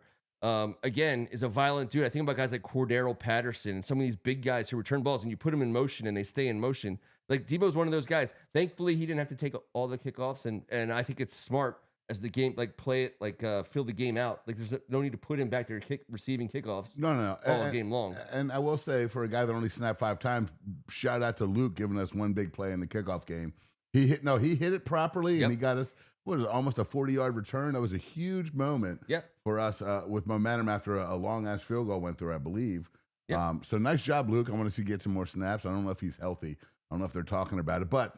again, is a violent dude. I think about guys like Cordero Patterson and some of these big guys who return balls, and you put them in motion and they stay in motion. Like Deebo's one of those guys. Thankfully, he didn't have to take all the kickoffs, and I think it's smart as the game, like play it, like fill the game out. Like there's no need to put him back there receiving kickoffs. No. All game long. And I will say, for a guy that only snapped 5 times, shout out to Luke giving us one big play in the kickoff game. He hit it properly, and he got us. What was it, almost a 40-yard return? That was a huge moment for us with momentum after a long-ass field goal went through, I believe. So nice job, Luke. I want to see get some more snaps. I don't know if he's healthy. I don't know if they're talking about it. But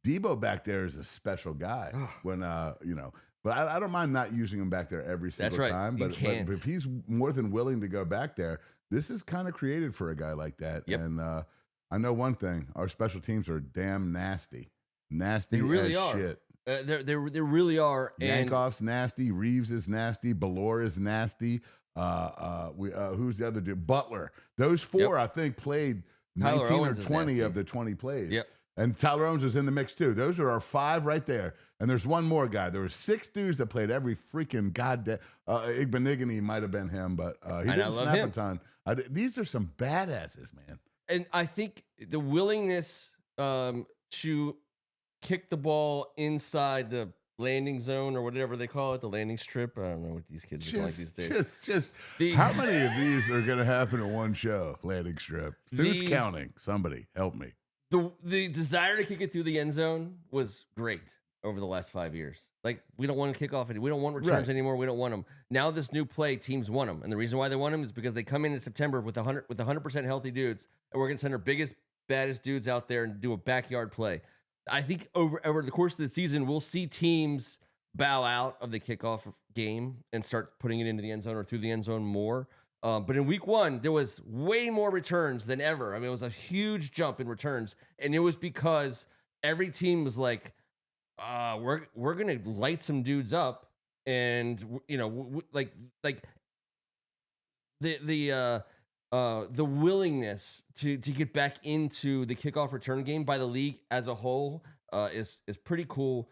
Deebo back there is a special guy. When but I don't mind not using him back there every single time. But if he's more than willing to go back there, this is kind of created for a guy like that. And I know one thing: our special teams are damn nasty. Nasty. They really are. Shit. They really are. Yankoff's nasty. Reeves is nasty. Bellore is nasty. Who's the other dude? Butler. Those 4, I think, played 19 or 20 of the 20 plays. And Tyler Owens was in the mix too. Those are our 5 right there. And there's one more guy. There were 6 dudes that played every freaking goddamn. Igbenigany might have been him, but he didn't snap a ton. These are some badasses, man. And I think the willingness to kick the ball inside the landing zone or whatever they call it, the landing strip. I don't know what these kids are like these days. How many of these are going to happen in one show? Landing strip. Who's counting? Somebody help me. The desire to kick it through the end zone was great over the last 5 years. Like, we don't want to kick off any. We don't want returns anymore. We don't want them. Now this new play, teams want them. And the reason why they want them is because they come in September with 100% healthy dudes, and we're going to send our biggest, baddest dudes out there and do a backyard play. I think over the course of the season, we'll see teams bow out of the kickoff game and start putting it into the end zone or through the end zone more. But in week 1, there was way more returns than ever. I mean, it was a huge jump in returns, and it was because every team was like, we're gonna light some dudes up, and like the willingness to get back into the kickoff return game by the league as a whole is pretty cool.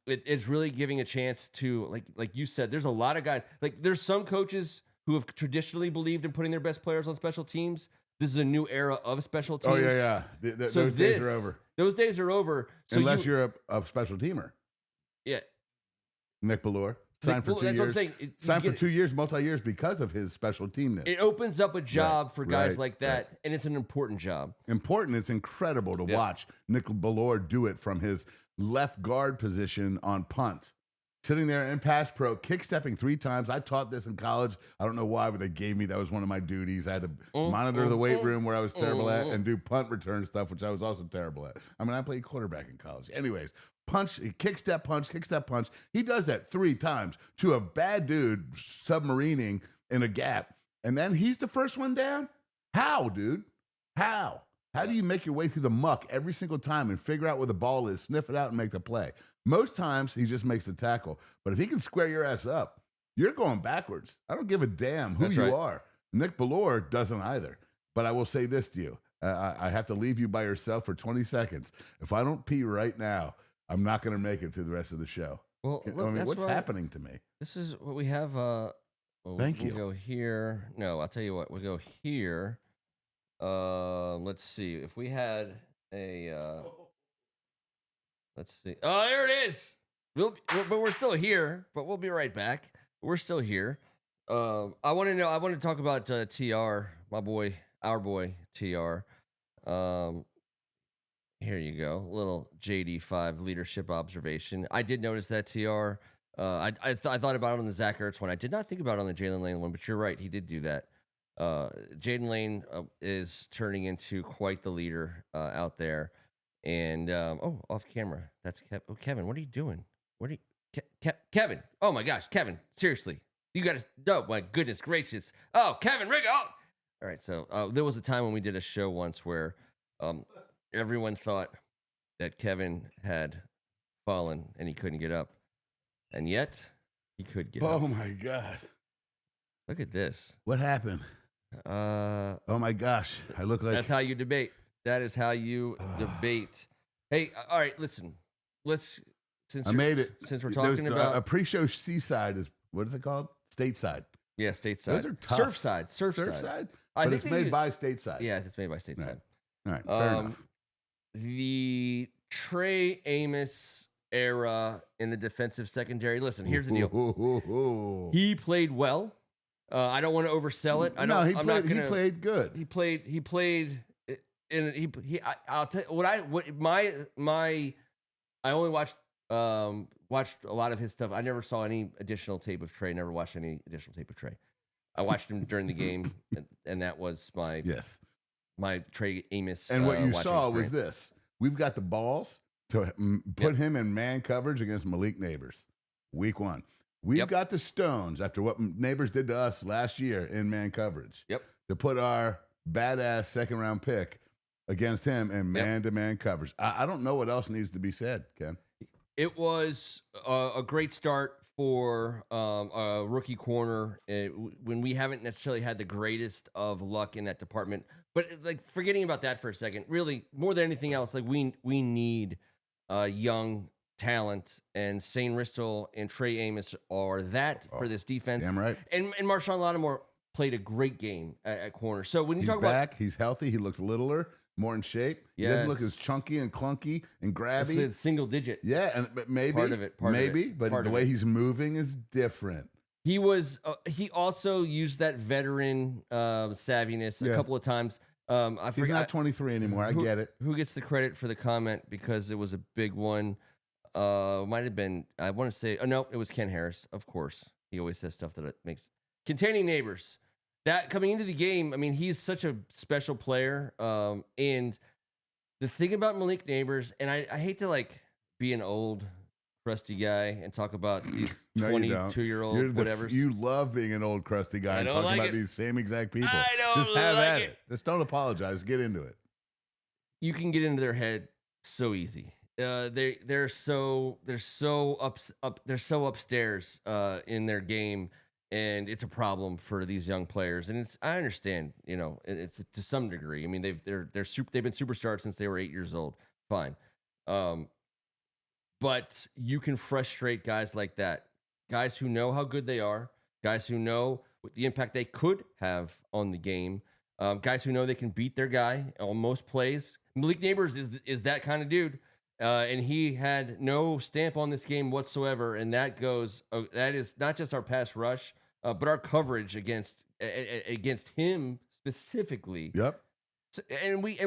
It's really giving a chance to, like you said, there's a lot of guys. Like, there's some coaches who have traditionally believed in putting their best players on special teams. This is a new era of special teams. Oh, yeah. Those days are over. Those days are over. So unless you're a special teamer. Yeah. Nick Bellore. Signed for 2 years. What I'm saying. Signed for 2 years, multi-years, because of his special teamness. It opens up a job for guys like that, and it's an important job. Important. It's incredible to watch Nick Bellore do it from his left guard position on punt. Sitting there in pass pro, kick-stepping 3 times. I taught this in college. I don't know why, but they gave me, that was one of my duties. I had to monitor the weight room where I was terrible at and do punt return stuff, which I was also terrible at. I mean, I played quarterback in college. Anyways, kick-step punch. He does that 3 times to a bad dude submarining in a gap. And then he's the first one down? How, dude? How? How do you make your way through the muck every single time and figure out where the ball is, sniff it out, and make the play? Most times, he just makes the tackle. But if he can square your ass up, you're going backwards. I don't give a damn who you are. Nick Bellore doesn't either. But I will say this to you. I have to leave you by yourself for 20 seconds. If I don't pee right now, I'm not going to make it through the rest of the show. Well, look, what's happening to me? This is what we have. Thank you. We'll go here. No, I'll tell you what. We'll go here. Let's see. If we had a... let's see. Oh, there it is. But we're still here. But we'll be right back. We're still here. I want to talk about TR, my boy, our boy TR. Here you go, little JD5 leadership observation. I did notice that TR. I thought about it on the Zach Ertz one. I did not think about it on the Jalen Lane one, but you're right, he did do that. Jaden Lane is turning into quite the leader out there. And off camera, that's Kevin. What are you doing? What are you, Kevin? Oh my gosh, Kevin! Seriously, you got to. Oh my goodness gracious! Oh, Kevin Ricca! Oh! All right, so there was a time when we did a show once where everyone thought that Kevin had fallen and he couldn't get up, and yet he could get up. Oh my God! Look at this. What happened? Oh my gosh! I look like. That's how you debate. That is how you debate. Hey, all right, listen. I made it. Since we're talking about a pre-show seaside is what is it called? Stateside. Yeah, Stateside. Those are tough. Surfside. But it's made by Stateside. Yeah, it's made by Stateside. All right, fair enough. The Trey Amos era in the defensive secondary. Listen, here's the deal. He played well. I don't want to oversell it. He played good. He played. I'll tell you I only watched a lot of his stuff. I never saw any additional tape of Trey. Never watched any additional tape of Trey. I watched him during the game, and that was my Trey Amos. And what you saw was this: we've got the balls to put him in man coverage against Malik Neighbors, week 1. We've got the stones after what Neighbors did to us last year in man coverage. To put our badass second-round pick against him in man-to-man coverage. I don't know what else needs to be said, Ken. It was a great start for a rookie corner when we haven't necessarily had the greatest of luck in that department. But like forgetting about that for a second, really more than anything else, like we need young talent, and Shane Ristel and Trey Amos are that for this defense. Damn right. And Marshawn Lattimore played a great game at corner. So when you talk about he's healthy, he looks littler, more in shape. He doesn't look as chunky and clunky and grabby. It's single digit. Yeah, and maybe part of it. But the way he's moving is different. He was. He also used that veteran savviness a couple of times. He's not 23 anymore. I get it. Who gets the credit for the comment because it was a big one? Might have been. I want to say. Oh no, it was Ken Harris. Of course, he always says stuff that it makes. Containing Neighbors. That coming into the game, I mean, he's such a special player. And the thing about Malik Neighbors, and I hate to like be an old crusty guy and talk about these 22-year-old whatever. You love being an old crusty guy and talking about these same exact people. I don't Just have at it. Just don't apologize. Get into it. You can get into their head so easy. They're so upstairs in their game. And it's a problem for these young players, and I understand, it's to some degree. I mean, they've been superstars since they were 8 years old. Fine, but you can frustrate guys like that, guys who know how good they are, guys who know what the impact they could have on the game, guys who know they can beat their guy on most plays. Malik Neighbors is that kind of dude. And he had no stamp on this game whatsoever, and that is not just our pass rush, but our coverage against him specifically. Yep. So, and we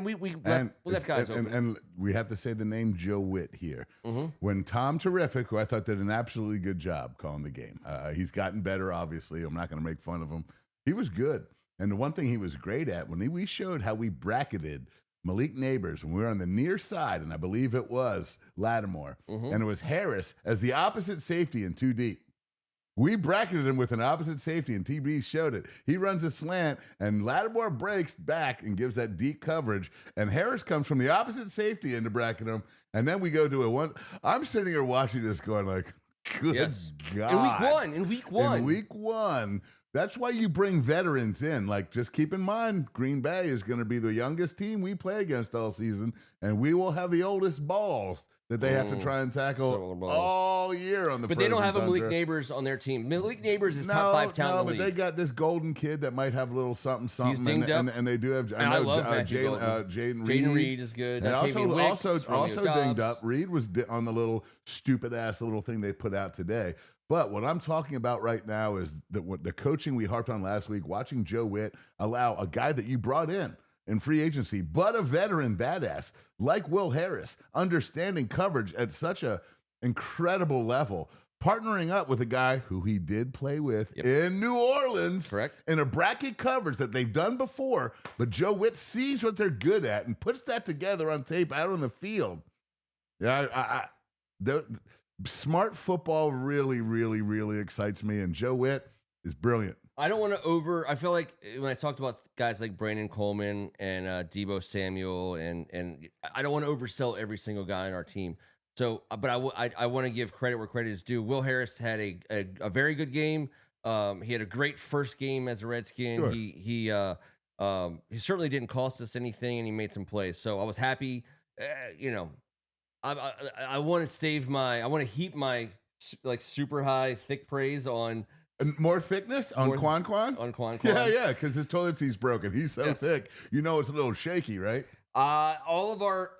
left guys open. And we have to say the name Joe Witt here. Mm-hmm. When Tom Terrific, who I thought did an absolutely good job calling the game, he's gotten better. Obviously, I'm not going to make fun of him. He was good, and the one thing he was great at we showed how we bracketed Malik Neighbors when we were on the near side, and I believe it was Lattimore, and it was Harris as the opposite safety in 2 deep. We bracketed him with an opposite safety, and TB showed it. He runs a slant, and Lattimore breaks back and gives that deep coverage, and Harris comes from the opposite safety in to bracket him, and then we go to a one. I'm sitting here watching this going like, good God. In week one. That's why you bring veterans in. Like, just keep in mind, Green Bay is going to be the youngest team we play against all season, and we will have the oldest balls that they have to try and tackle all year on the But they don't have a Malik Neighbors on their team. Malik Neighbors is top 5 talent in the league. But they got this golden kid that might have a little something. He's dinged up. And they do have. I love Jaden Jaden Reed is good. And also dinged up. Reed was on the little stupid-ass little thing they put out today. But what I'm talking about right now is the coaching we harped on last week, watching Joe Witt allow a guy that you brought in free agency, but a veteran badass like Will Harris, understanding coverage at such a incredible level, partnering up with a guy who he did play with in New Orleans, correct, in a bracket coverage that they've done before, but Joe Witt sees what they're good at and puts that together on tape out on the field. Yeah, the smart football really, really, really excites me, and Joe Witt is brilliant. I don't want to I feel like when I talked about guys like Brandon Coleman and Deebo Samuel, and I don't want to oversell every single guy on our team. So, but I want to give credit where credit is due. Will Harris had a very good game. He had a great first game as a Redskin. Sure. He certainly didn't cost us anything, and he made some plays. So I was happy. I want to heap my like super high thick praise on. And more thickness on Quan? On Quan. Yeah, because his toilet seat's broken. He's so thick. It's a little shaky, right? All of our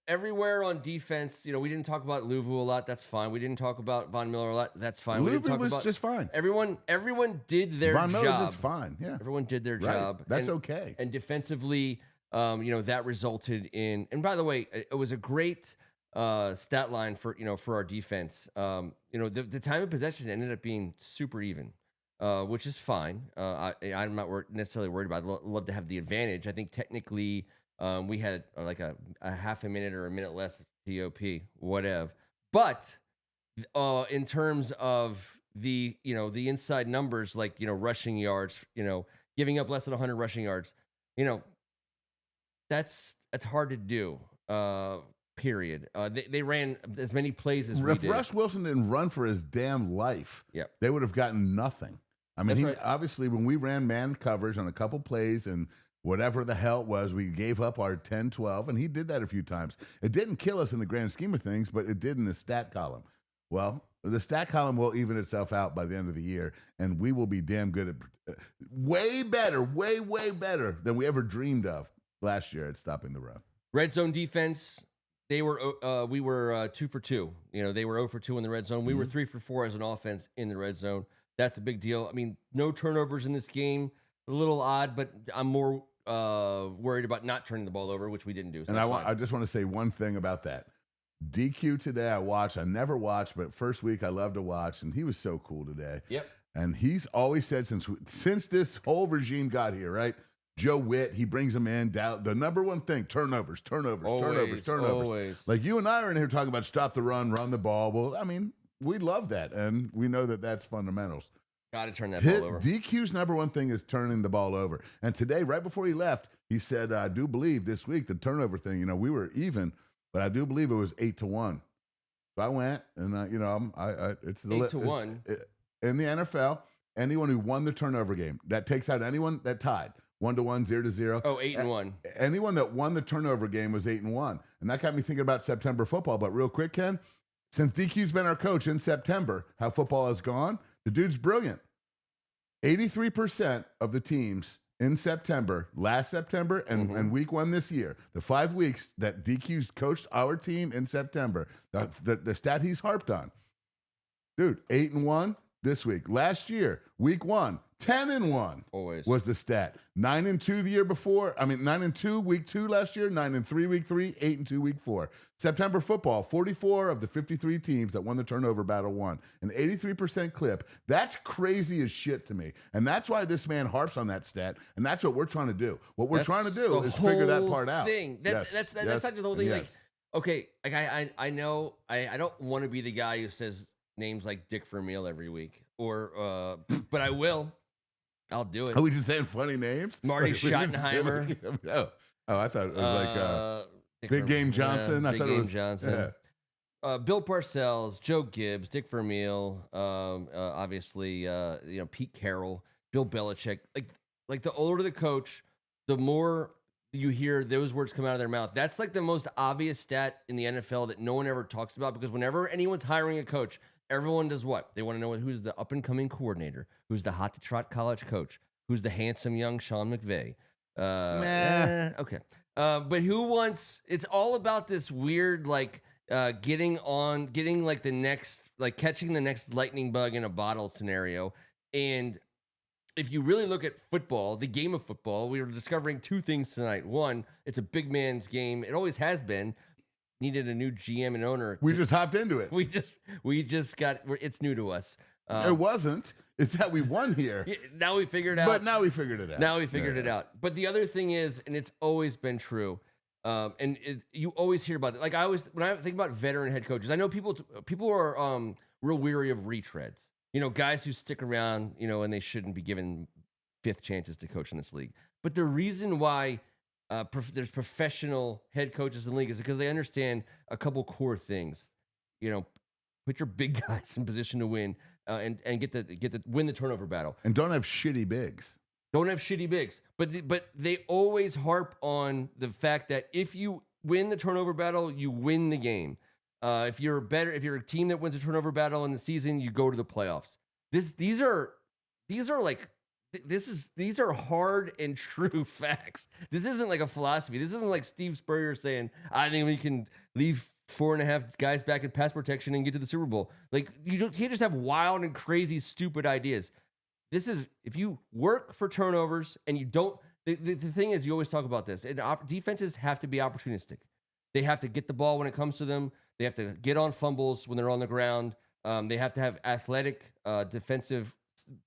everywhere on defense. We didn't talk about Luvu a lot. That's fine. We didn't talk about Von Miller a lot. That's fine. Luvu was just fine. Everyone did their job. Von Miller was just fine. Yeah, everyone did their job. That's okay. And defensively, that resulted in. And by the way, it was a great stat line for our defense. The time of possession ended up being super even, which is fine. I'm not necessarily worried about it. I'd love to have the advantage. I think technically we had like a half a minute or a minute less TOP, whatever. But in terms of the inside numbers, like rushing yards, giving up less than 100 rushing yards, that's hard to do. Period. They ran as many plays as we did. If Russ Wilson didn't run for his damn life, they would have gotten nothing. I mean, obviously, when we ran man coverage on a couple plays and whatever the hell it was, we gave up our 10, 12, and he did that a few times. It didn't kill us in the grand scheme of things, but it did in the stat column. Well, the stat column will even itself out by the end of the year, and we will be damn good at way better, way, way better than we ever dreamed of last year at stopping the run. Red zone defense. We were 2 for 2. They were 0 for 2 in the red zone. We were 3 for 4 as an offense in the red zone. That's a big deal. I mean, no turnovers in this game. A little odd, but I'm more worried about not turning the ball over, which we didn't do. So and I just want to say one thing about that. DQ today, I never watched, but first week I love to watch, and he was so cool today. Yep. And he's always said since this whole regime got here, right? Joe Witt, he brings them in. The number one thing, turnovers. Always. Like you and I are in here talking about stop the run, run the ball. Well, I mean, we love that, and we know that that's fundamentals. Got to turn that ball over. DQ's number one thing is turning the ball over. And today, right before he left, he said, I do believe this week, the turnover thing, we were even, but I do believe it was 8-1. So I went, and, it's the 8-1. In the NFL, anyone who won the turnover game, that takes out anyone that tied. 1-1, 0-0. Oh, 8-1. Anyone that won the turnover game was 8-1. And that got me thinking about September football. But real quick, Ken, since DQ's been our coach in September, how football has gone, the dude's brilliant. 83% of the teams in September, last September, and week 1 this year, the 5 weeks that DQ's coached our team in September, the stat he's harped on, dude, 8-1 this week. Last year, week 1, 10-1 always was the stat. 9-2 the year before. 9-2 week 2 last year. 9-3 week 3. 8-2 week 4. September football. 44 of the 53 teams that won the turnover battle won. An 83% clip. That's crazy as shit to me. And that's why this man harps on that stat. And that's what we're trying to do. What we're trying to do is figure that part out. That's not just the whole thing. Like, okay, like I know I don't want to be the guy who says names like Dick Vermeil every week, or but I will. I'll do it. Are we just saying funny names? Marty Like, we just say, Schottenheimer. Oh, I thought it was like Big Game Johnson. I thought it was Johnson. Yeah. Bill Parcells, Joe Gibbs, Dick Vermeil, obviously, Pete Carroll, Bill Belichick. Like the older the coach, the more you hear those words come out of their mouth. That's like the most obvious stat in the NFL that no one ever talks about, because whenever anyone's hiring a coach, everyone does what? They want to know who's the up-and-coming coordinator, who's the hot-to-trot college coach, who's the handsome young Sean McVay. Okay. But who wants... It's all about this weird, like, getting like the next... Like, catching the next lightning bug in a bottle scenario. And if you really look at football, the game of football, we were discovering two things tonight. One, it's a big man's game. It always has been. Needed a new GM and owner. We just hopped into it. We just got. It's new to us. It wasn't. It's how we won here. Now we figured out. But now we figured it out. It out. But the other thing is, and it's always been true, you always hear about it. Like when I think about veteran head coaches, I know people are real weary of retreads. Guys who stick around, and they shouldn't be given fifth chances to coach in this league. But the reason why there's professional head coaches in the league is because they understand a couple core things. Put your big guys in position to win, and win the turnover battle. And don't have shitty bigs. But they always harp on the fact that if you win the turnover battle, you win the game. If you're a team that wins a turnover battle in the season, you go to the playoffs. These are hard and true facts. This isn't like a philosophy. This isn't like Steve Spurrier saying, I think we can leave 4.5 guys back in pass protection and get to the Super Bowl. Like, you can't just have wild and crazy, stupid ideas. This is, if you work for turnovers and you don't, the thing is, you always talk about this. Defenses have to be opportunistic. They have to get the ball when it comes to them. They have to get on fumbles when they're on the ground. They have to have athletic defensive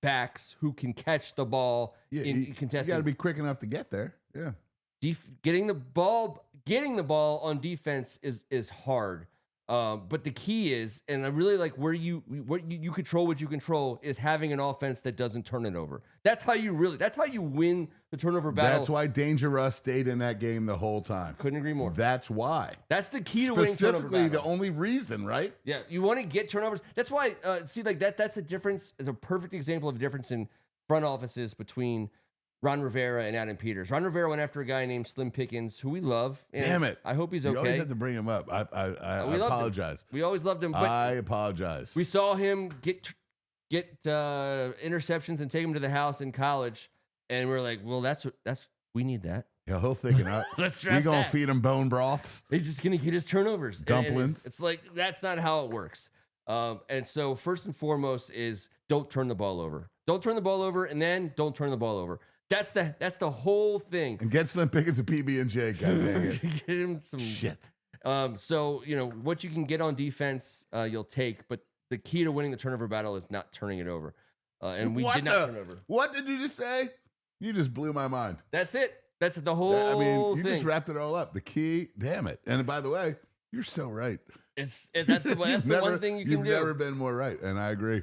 backs who can catch the ball in contested. You got to be quick enough to get there. Yeah. Getting the ball on defense is hard. But the key is, and I really like what you control what you control, is having an offense that doesn't turn it over. That's how you win the turnover battle. That's why Danger Russ stayed in that game the whole time. Couldn't agree more. That's why. That's the key to winning turnover battle. Specifically, the only reason, right? Yeah, you want to get turnovers. That's why, that's a difference, is a perfect example of a difference in front offices between Ron Rivera and Adam Peters. Ron Rivera went after a guy named Slim Pickens, who we love. Damn it. I hope he's okay. You always have to bring him up. I apologize. We always loved him. But I apologize. We saw him get interceptions and take him to the house in college, and we're like, well, we need that. Yeah, he'll think it up. Let's draft We're going to feed him bone broths. He's just going to get his turnovers. Dumplings. It's like, that's not how it works. And so first and foremost is don't turn the ball over. Don't turn the ball over, and then don't turn the ball over. That's the whole thing. And get Slim Pickens a PB&J. God dang it. Get him some shit. So, what you can get on defense, you'll take. But the key to winning the turnover battle is not turning it over. And we did not turn over. What did you just say? You just blew my mind. That's it. That's the whole you thing. Just wrapped it all up. The key, damn it. And by the way, you're so right. That's the one thing you can do. You've never been more right, and I agree.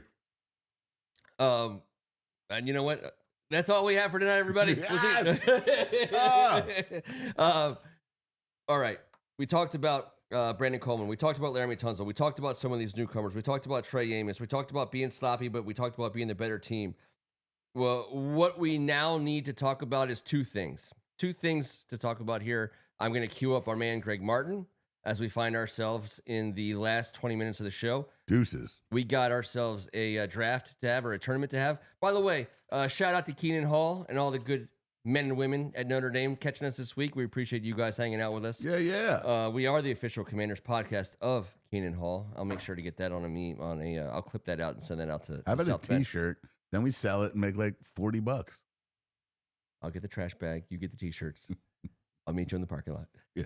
And you know what? That's all we have for tonight, everybody. Yes. All right. We talked about Brandon Coleman. We talked about Laramie Tunsil. We talked about some of these newcomers. We talked about Trey Amos. We talked about being sloppy, but we talked about being the better team. Well, what we now need to talk about is two things. Two things to talk about here. I'm going to cue up our man, Greg Martin, as we find ourselves in the last 20 minutes of the show. Deuces. We got ourselves a draft to have, or a tournament to have. By the way, shout out to Keenan Hall and all the good men and women at Notre Dame catching us this week. We appreciate you guys hanging out with us. Yeah. We are the official Commanders podcast of Keenan Hall. I'll make sure to get that on a meme. I'll clip that out and send that out to. How about a T-shirt? Then we sell it and make like $40. I'll get the trash bag. You get the T-shirts. I'll meet you in the parking lot. Yeah.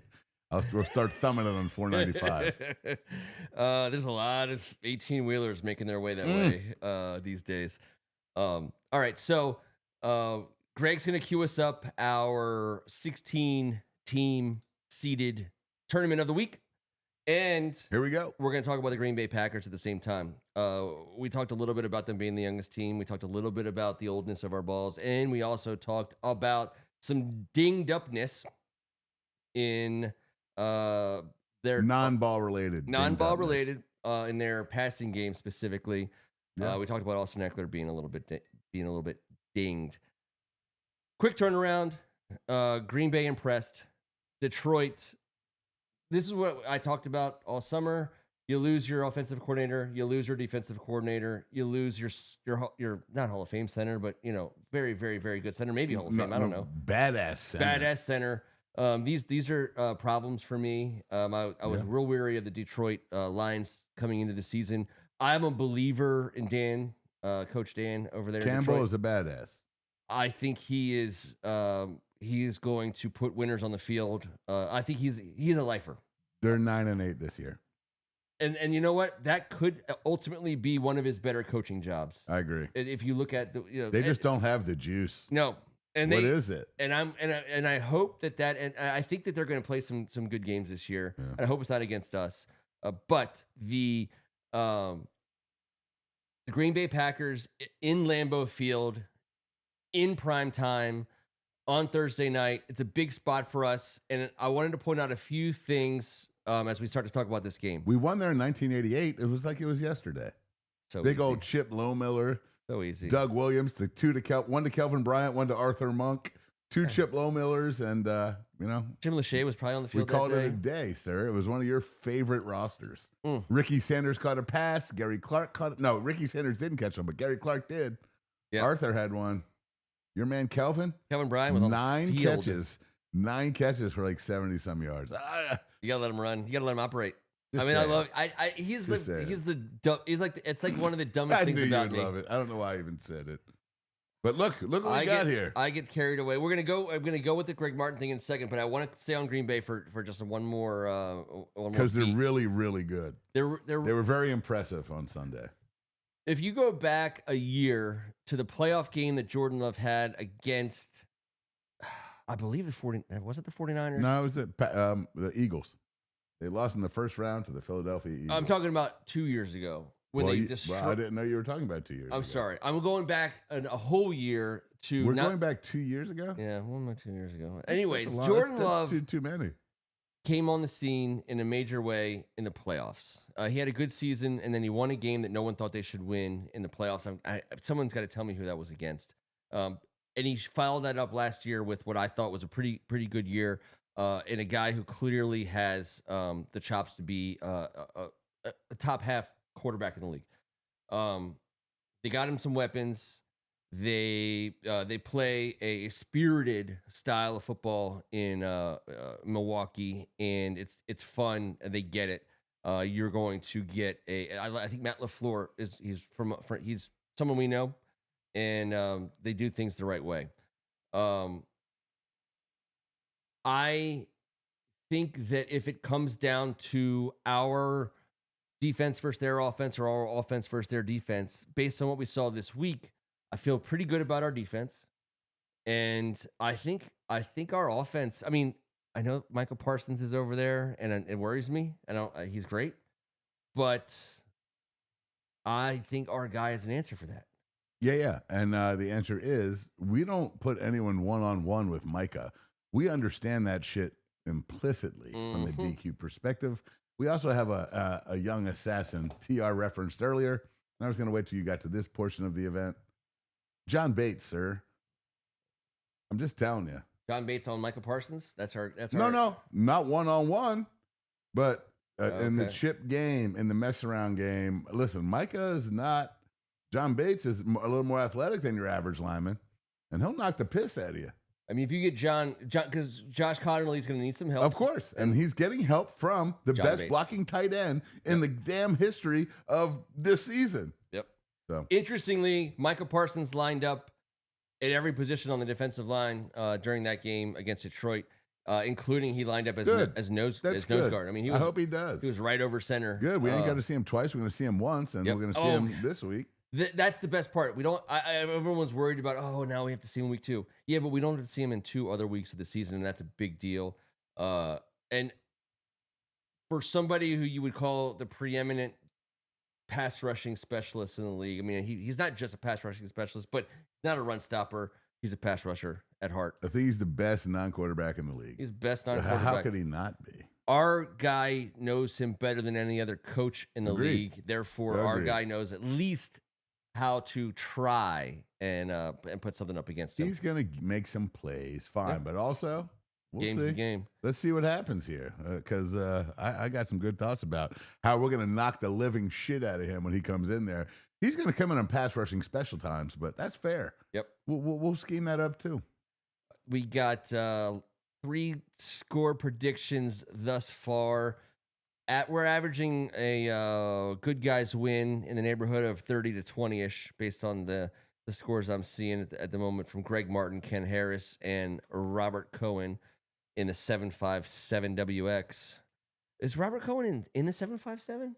We'll start thumbing it on $4.95. There's a lot of 18-wheelers making their way that way these days. All right, so Greg's going to cue us up our 16-team seeded tournament of the week. And here we go. We're going to talk about the Green Bay Packers at the same time. We talked a little bit about them being the youngest team. We talked a little bit about the oldness of our balls. And we also talked about some dinged upness in their non-ball related. In their passing game specifically. Yeah. We talked about Austin Eckler being a little bit dinged. Quick turnaround. Green Bay impressed. Detroit. This is what I talked about all summer. You lose your offensive coordinator, you lose your defensive coordinator, you lose your not Hall of Fame center, but very, very, very good center, maybe Hall of Fame. I don't know. Badass center. These are problems for me. I was real weary of the Detroit Lions coming into the season. I'm a believer in Dan, Coach Dan over there. Campbell is a badass. I think he is going to put winners on the field. I think he's a lifer. They're 9-8 this year. And you know what? That could ultimately be one of his better coaching jobs. I agree. If you look at they just don't have the juice. No. And what is it? And I hope that and I think that they're going to play some good games this year. Yeah. I hope it's not against us. But the Green Bay Packers in Lambeau Field in prime time on Thursday night. It's a big spot for us, and I wanted to point out a few things as we start to talk about this game. We won there in 1988. It was like it was yesterday. So big easy. Old Chip Lohmiller. So easy. Doug Williams, one to Kelvin Bryant, one to Arthur Monk, two Chip Lohmillers, and Jim Lachey was probably on the field. We called it a day, sir. It was one of your favorite rosters. Ricky Sanders caught a pass. Gary Clark caught it. No, Ricky Sanders didn't catch one, but Gary Clark did. Yep. Arthur had one. Your man Kelvin Bryant was on the field. 9 catches for like 70-some yards. You gotta let him run. You gotta let him operate. He's like it's like one of the dumbest things about me. Love it. I don't know why I even said it. But look what we got here. I get carried away. I'm gonna go with the Greg Martin thing in a second, but I want to stay on Green Bay for just one more because they're really, really good. They were very impressive on Sunday. If you go back a year to the playoff game that Jordan Love had against, I believe was it the 49ers? No, it was the Eagles. They lost in the first round to the Philadelphia Eagles. I'm talking about 2 years ago when they destroyed. I didn't know you were talking about 2 years ago. I'm sorry. I'm going back a whole year to. We're going back 2 years ago? Yeah, 2 years ago. Anyways, Jordan Love too many. Came on the scene in a major way in the playoffs. He had a good season, and then he won a game that no one thought they should win in the playoffs. Someone's got to tell me who that was against. And he followed that up last year with what I thought was a pretty good year, and a guy who clearly has the chops to be a top half quarterback in the league. They got him some weapons. They play a spirited style of football in Milwaukee, and it's fun. And they get it. You're going to get I think Matt LaFleur he's someone we know, and they do things the right way. I think that if it comes down to our defense versus their offense, or our offense versus their defense, based on what we saw this week, I feel pretty good about our defense, and I think our offense. I mean, I know Michael Parsons is over there, and it worries me. He's great, but I think our guy is an answer for that. Yeah, and the answer is we don't put anyone one-on-one with Micah. We understand that shit implicitly from the DQ perspective. We also have a young assassin, TR referenced earlier. I was going to wait till you got to this portion of the event. John Bates, sir. I'm just telling you. John Bates on Michael Parsons? No, not one-on-one, but in the chip game, in the mess-around game. Listen, Micah is not... John Bates is a little more athletic than your average lineman, and he'll knock the piss out of you. I mean, if you get John, because Josh Connerly's going to need some help. Of course, and he's getting help from the John best Bates. Blocking tight end in the damn history of this season. Yep. So interestingly, Michael Parsons lined up at every position on the defensive line during that game against Detroit, including he lined up as nose guard. I mean, I hope he does. He was right over center. Good. We ain't got to see him twice. We're going to see him once, and we're going to see him this week. That's the best part. We don't. Everyone was worried about. Now we have to see him week 2. Yeah, but we don't have to see him in 2 other weeks of the season, and that's a big deal. And for somebody who you would call the preeminent pass rushing specialist in the league. I mean, he's not just a pass rushing specialist, but he's not a run stopper. He's a pass rusher at heart. I think he's the best non-quarterback in the league. He's best non-quarterback. How could he not be? Our guy knows him better than any other coach in the league. Therefore, our guy knows at least how to try and put something up against him. He's going to make some plays, fine, but also we'll Game's see. The game. Let's see what happens here, because I got some good thoughts about how we're going to knock the living shit out of him when he comes in there. He's going to come in on pass rushing special times, but that's fair. Yep. We'll scheme that up too. We got 3 score predictions thus far. We're averaging a good guys win in the neighborhood of 30 to 20-ish based on the scores I'm seeing at the moment from Greg Martin, Ken Harris, and Robert Cohen in the 757 WX. Is Robert Cohen in the 757?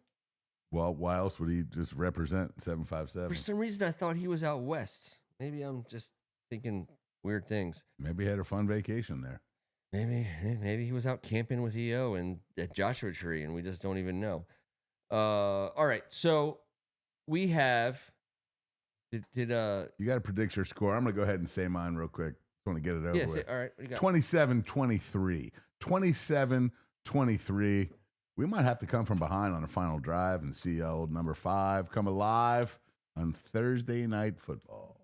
Well, why else would he just represent 757? For some reason, I thought he was out west. Maybe I'm just thinking weird things. Maybe he had a fun vacation there. Maybe he was out camping with EO and at Joshua Tree, and we just don't even know. All right, so we have. You got to predict your score. I'm gonna go ahead and say mine real quick. I want to get it over with. All right. What do you got? 27-23. 27-23. We might have to come from behind on a final drive and see old number 5 come alive on Thursday Night Football.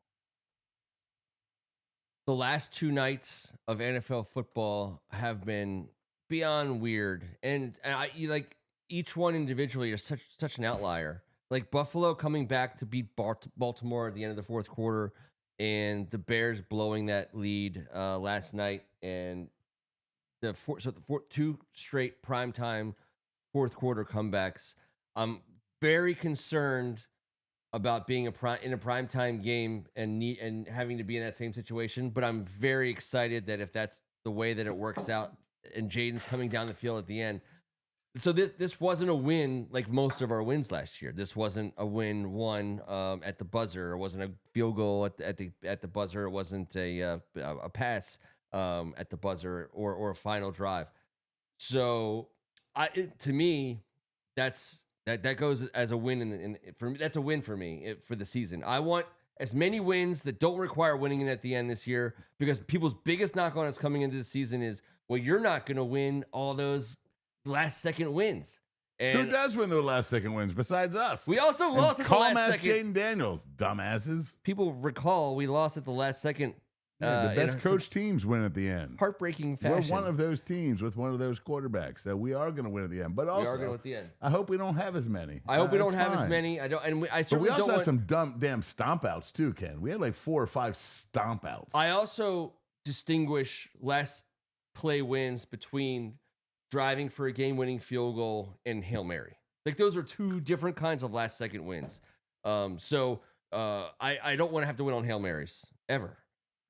The last 2 nights of NFL football have been beyond weird, and you like each one individually is such an outlier. Like Buffalo coming back to beat Baltimore at the end of the fourth quarter, and the Bears blowing that lead last night, and the 2 straight primetime fourth quarter comebacks. I'm very concerned about being in a primetime game and having to be in that same situation, but I'm very excited that if that's the way that it works out, and Jaden's coming down the field at the end. So this wasn't a win like most of our wins last year. This wasn't a win won at the buzzer. It wasn't a field goal at the buzzer. It wasn't a pass at the buzzer or a final drive. So to me, that goes as a win for me. That's a win for me for the season. I want as many wins that don't require winning it at the end this year, because people's biggest knock on us coming into the season is, well, you're not going to win all those last second wins. And who does win those last second wins besides us? We also lost at the last second. Jaden Daniels, dumbasses. People recall we lost at the last second. Yeah, the best coach teams win at the end. Heartbreaking fashion. We're one of those teams with one of those quarterbacks, so we are going to win at the end. But also, we are going to win at the end. I hope we don't have as many. I hope we don't have as many. I don't, and I certainly but we also don't had some damn stomp outs too, Ken. We had like 4 or 5 stomp outs. I also distinguish last play wins between driving for a game-winning field goal and Hail Mary. Like those are 2 different kinds of last-second wins. So I don't want to have to win on Hail Marys ever.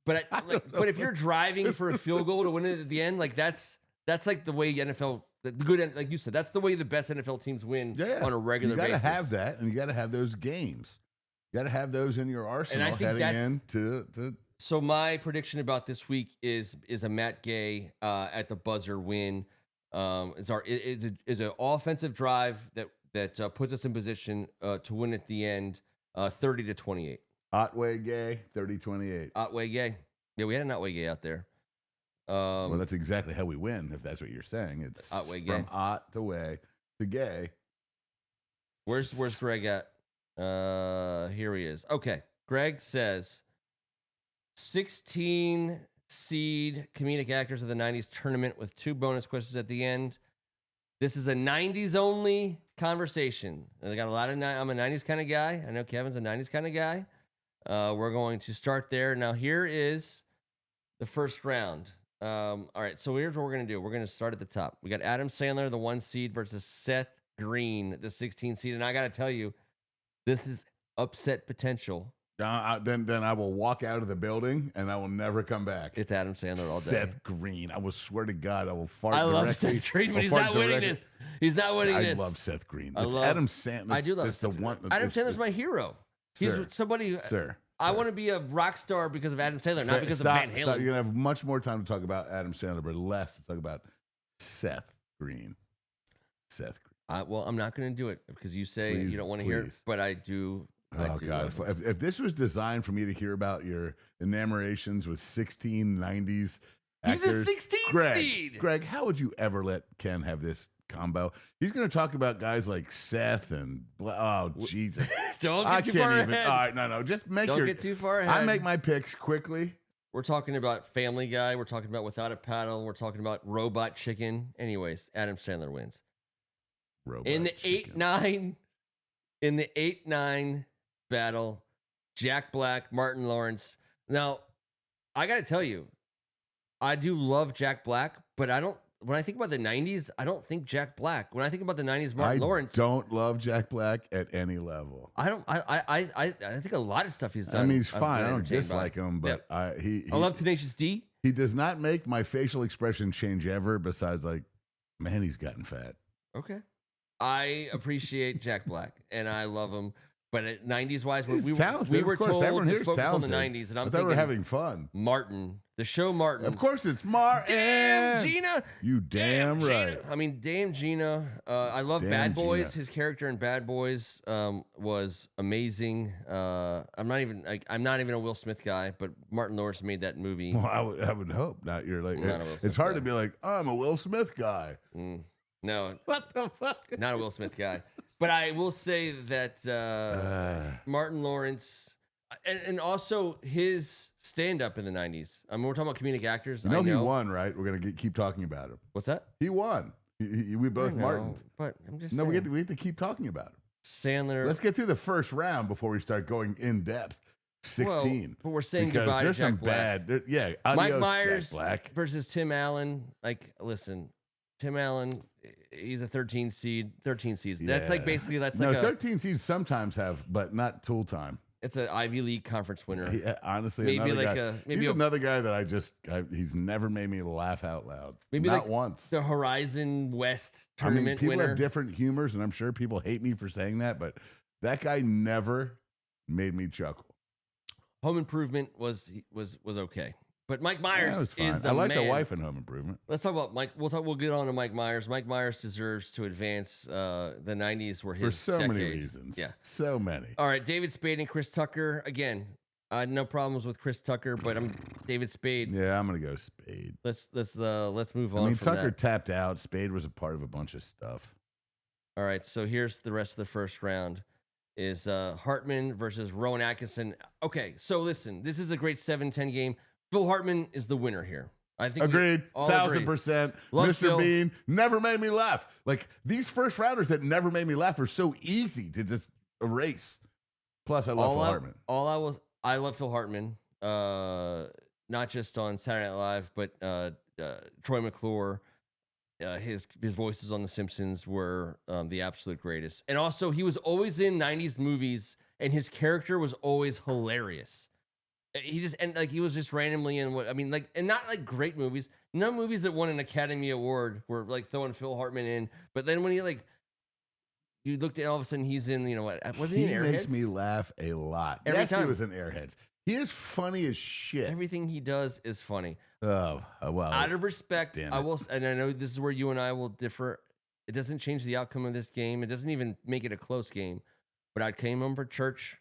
But but if you're driving for a field goal to win it at the end, like that's like the way NFL, the good, like you said, that's the way the best NFL teams win on a regular basis. You got to have that, and you got to have those games. You got to have those in your arsenal heading into. So my prediction about this week is a Matt Gay at the buzzer win. It's an offensive drive that puts us in position to win at the end, 30-28. Otway Gay, 30-28. Otway Gay. Yeah, we had an Otway Gay out there. Well, that's exactly how we win, if that's what you're saying. It's Otway Gay. From Ot to Way to Gay. Where's Greg at? Here he is. Okay. Greg says 16 seed comedic actors of the 90s tournament with 2 bonus questions at the end. This is a 90s only conversation. I got a lot of I'm a 90s kind of guy. I know Kevin's a 90s kind of guy. We're going to start there. Now, here is the first round. All right, so here's what we're going to do. We're going to start at the top. We got Adam Sandler, the 1 seed, versus Seth Green, the 16 seed. And I got to tell you, this is upset potential. Then I will walk out of the building and I will never come back. It's Adam Sandler all day. Seth Green. I will swear to God, I will fart I directly. love Seth Green, but he's not winning this. He's not winning this. I love Seth Green. It's Adam Sandler. I do love Seth Green. Adam Sandler's my hero. He's somebody. I want to be a rock star because of Adam Sandler, not because of Van Halen. You're going to have much more time to talk about Adam Sandler, but less to talk about Seth Green. Seth. Well, I'm not going to do it because you say you don't want to hear it, but I do. Oh, God. If this was designed for me to hear about your enamorations with 1690s actors. He's a 16 seed. Greg, how would you ever let Ken have this combo? He's going to talk about guys like Seth and... Oh, Jesus. Don't get too far ahead. All right, no. Just make Don't get too far ahead. I make my picks quickly. We're talking about Family Guy. We're talking about Without a Paddle. We're talking about Robot Chicken. Anyways, Adam Sandler wins. In the 8-9 battle, Jack Black, Martin Lawrence. Now, I got to tell you, I do love Jack Black, but I don't. When I think about the 90s, I don't think Jack Black. When I think about the 90s, Martin Lawrence. I don't love Jack Black at any level. I don't. I think a lot of stuff he's done. I mean, he's fine. I don't dislike him, but I love Tenacious D. He does not make my facial expression change ever. Besides, like, man, he's gotten fat. Okay. I appreciate Jack Black, and I love him. But at 90s wise, we were told to focus on the 90s, and I'm thinking we're having fun. Martin, the show Martin. Of course, it's Martin. Damn, Gina. You damn right. Gina. I mean, damn Gina. I love Bad Boys. His character in Bad Boys was amazing. I'm not even a Will Smith guy, but Martin Lawrence made that movie. Well, I would hope not. You're like, it's hard to be like, I'm a Will Smith guy. No. What the fuck? Not a Will Smith guy. But I will say that Martin Lawrence and also his stand-up in the 90s. I mean, we're talking about comedic actors. I know he won, right? We're going to keep talking about him. What's that? He won. We both Martins. But I'm just saying. We have to keep talking about him. Sandler. Let's get through the first round before we start going in depth. 16. Well, but we're saying goodbye to Jack Black. Adios, Mike Myers Jack Black. versus Tim Allen. Like, listen, Tim Allen, he's a 13 seed. 13 seeds. Yeah. That's like basically no, 13 seeds sometimes have, but not tool time. It's an Ivy League conference winner. Honestly, maybe another guy that he's never made me laugh out loud. Maybe not once. The Horizon West tournament people winner. Have different humors, and I'm sure people hate me for saying that, but that guy never made me chuckle. Home Improvement was okay. But Mike Myers is the man. I like the wife in Home Improvement. Let's talk about Mike. We'll get on to Mike Myers. Mike Myers deserves to advance. The 90s were his for so decade. many reasons. Yeah, so many. All right, David Spade and Chris Tucker. Again, I had no problems with Chris Tucker, but I'm David Spade. Yeah, I'm gonna go Spade. Let's move on. I mean, Tucker tapped out. Spade was a part of a bunch of stuff. All right, so here's the rest of the first round. Is Hartman versus Rowan Atkinson. Okay, so listen, this is a great 7-10 game. Phil Hartman is the winner here. I think agreed, 1,000%. Mr. Phil. Bean never made me laugh. Like these first rounders that never made me laugh are so easy to just erase. Plus, I love Phil Hartman. I love Phil Hartman. Not just on Saturday Night Live, but Troy McClure. His voices on The Simpsons were the absolute greatest. And also, he was always in 90s movies, and his character was always hilarious. He was just randomly in and not like great movies. No movies that won an Academy Award were like throwing Phil Hartman in. But then when you looked at all of a sudden he's in, wasn't he in Airheads? He makes me laugh a lot. Every time. He was in Airheads. He is funny as shit. Everything he does is funny. Oh, well. Out of respect, I will, and I know this is where you and I will differ. It doesn't change the outcome of this game. It doesn't even make it a close game. But I came home for church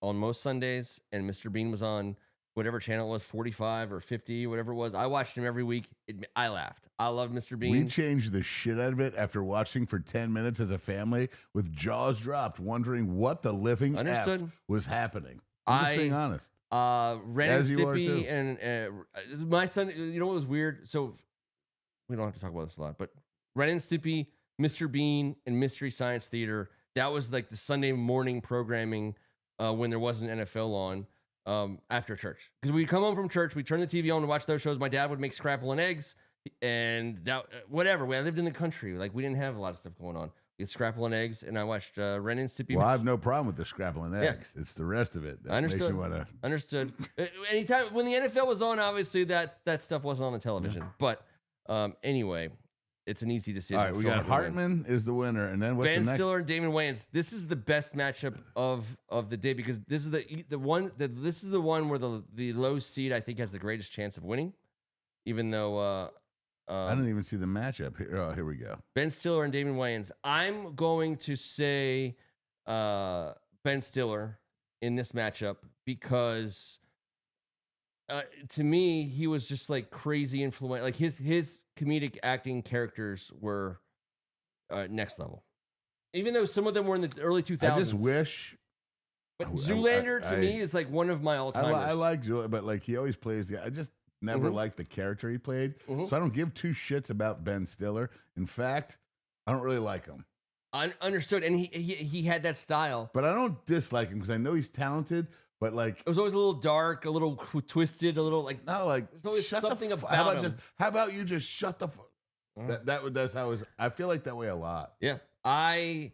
on most Sundays, and Mr. Bean was on whatever channel it was, 45 or 50, whatever it was. I watched him every week. I laughed. I love Mr. Bean. We changed the shit out of it after watching for 10 minutes as a family with jaws dropped, wondering what the living F was happening. I'm just being honest. Ren and Stimpy and my son, you know what was weird? So we don't have to talk about this a lot, but Ren and Stimpy, Mr. Bean, and Mystery Science Theater, that was like the Sunday morning programming when there wasn't NFL on after church. Because we'd come home from church, we'd turn the TV on to watch those shows. My dad would make scrambled and eggs and that whatever. I lived in the country. Like we didn't have a lot of stuff going on. We had scrambled and eggs, and I watched Ren and Stimpy. Well, I have no problem with the scrambled and eggs. Yeah. It's the rest of it that Understood. makes me want to. Understood. Anytime when the NFL was on, obviously that stuff wasn't on the television. Yeah. But anyway, it's an easy decision. All right, we got Hartman is the winner, and then what's Ben the next? Stiller and Damon Wayans. This is the best matchup of the day because this is the one where the low seed I think has the greatest chance of winning, even though I didn't even see the matchup. Here we go. Ben Stiller and Damon Wayans. I'm going to say Ben Stiller in this matchup because to me, he was just like crazy influential. Like his comedic acting characters were next level. Even though some of them were in the early 2000s. I just wish. But Zoolander to me is like one of my all-timers. I like Zoolander, but like he always plays the. I just never liked the character he played, so I don't give two shits about Ben Stiller. In fact, I don't really like him. I understood, and he had that style. But I don't dislike him because I know he's talented. But like, it was always a little dark, a little twisted, a little like. No, like there's always something about him. How about you just shut the fuck? That's how it was. I feel like that way a lot. Yeah, obviously.